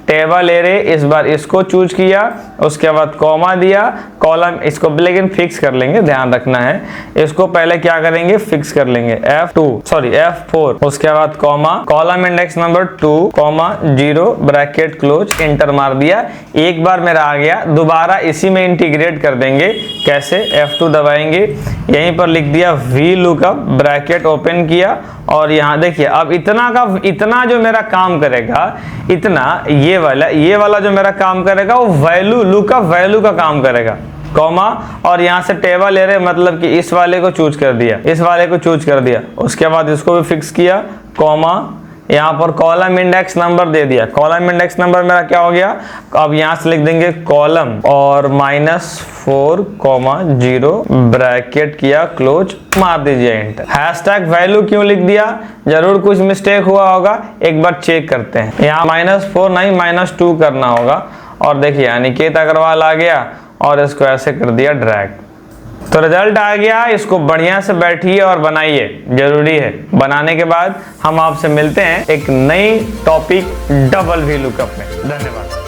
Speaker 2: टेबल एरे, इस बार इसको चूज किया, उसके बाद कॉमा दिया, कॉलम इसको लेकिन फिक्स कर लेंगे, ध्यान रखना है। इसको पहले क्या करेंगे, फिक्स कर लेंगे F4, उसके बाद comma, column index number 2 comma 0 bracket close, inter मार दिया। एक बार मेरा आ गया, दोबारा इसी में इंटीग्रेट कर देंगे। कैसे, F2 दबाएंगे, यहीं पर लिख दिया वी लुकअप ब्रैकेट ओपन किया और यहाँ देखिए अब इतना जो मेरा काम करेगा, इतना ये वाला जो मेरा काम करेगा वो वैल्यू लुकअप वैल्यू का काम करेगा, कॉमा और यहाँ से टेबल एरे मतलब कि इस वाले को चूज कर दिया, इस वाले को चूज कर दिया। उसके बाद इसको भी फिक्स किया, कॉमा, यहाँ पर कॉलम इंडेक्स नंबर दे दिया। कॉलम इंडेक्स नंबर मेरा क्या हो गया, अब यहाँ से लिख देंगे कॉलम और -4 कॉमा 0 ब्रैकेट किया क्लोज, मार दीजिए इंटर। हैशटैग वैल्यू क्यों लिख दिया, जरूर कुछ मिस्टेक हुआ होगा, एक बार चेक करते हैं। यहाँ -4 नहीं -2 करना होगा और देखिए अनिकेत अग्रवाल आ गया और इसको ऐसे कर दिया ड्रैग। तो रिजल्ट आ गया। इसको बढ़िया से बैठिए और बनाइए, जरूरी है। बनाने के बाद हम आपसे मिलते हैं एक नई टॉपिक डबल वी लुकअप में। धन्यवाद।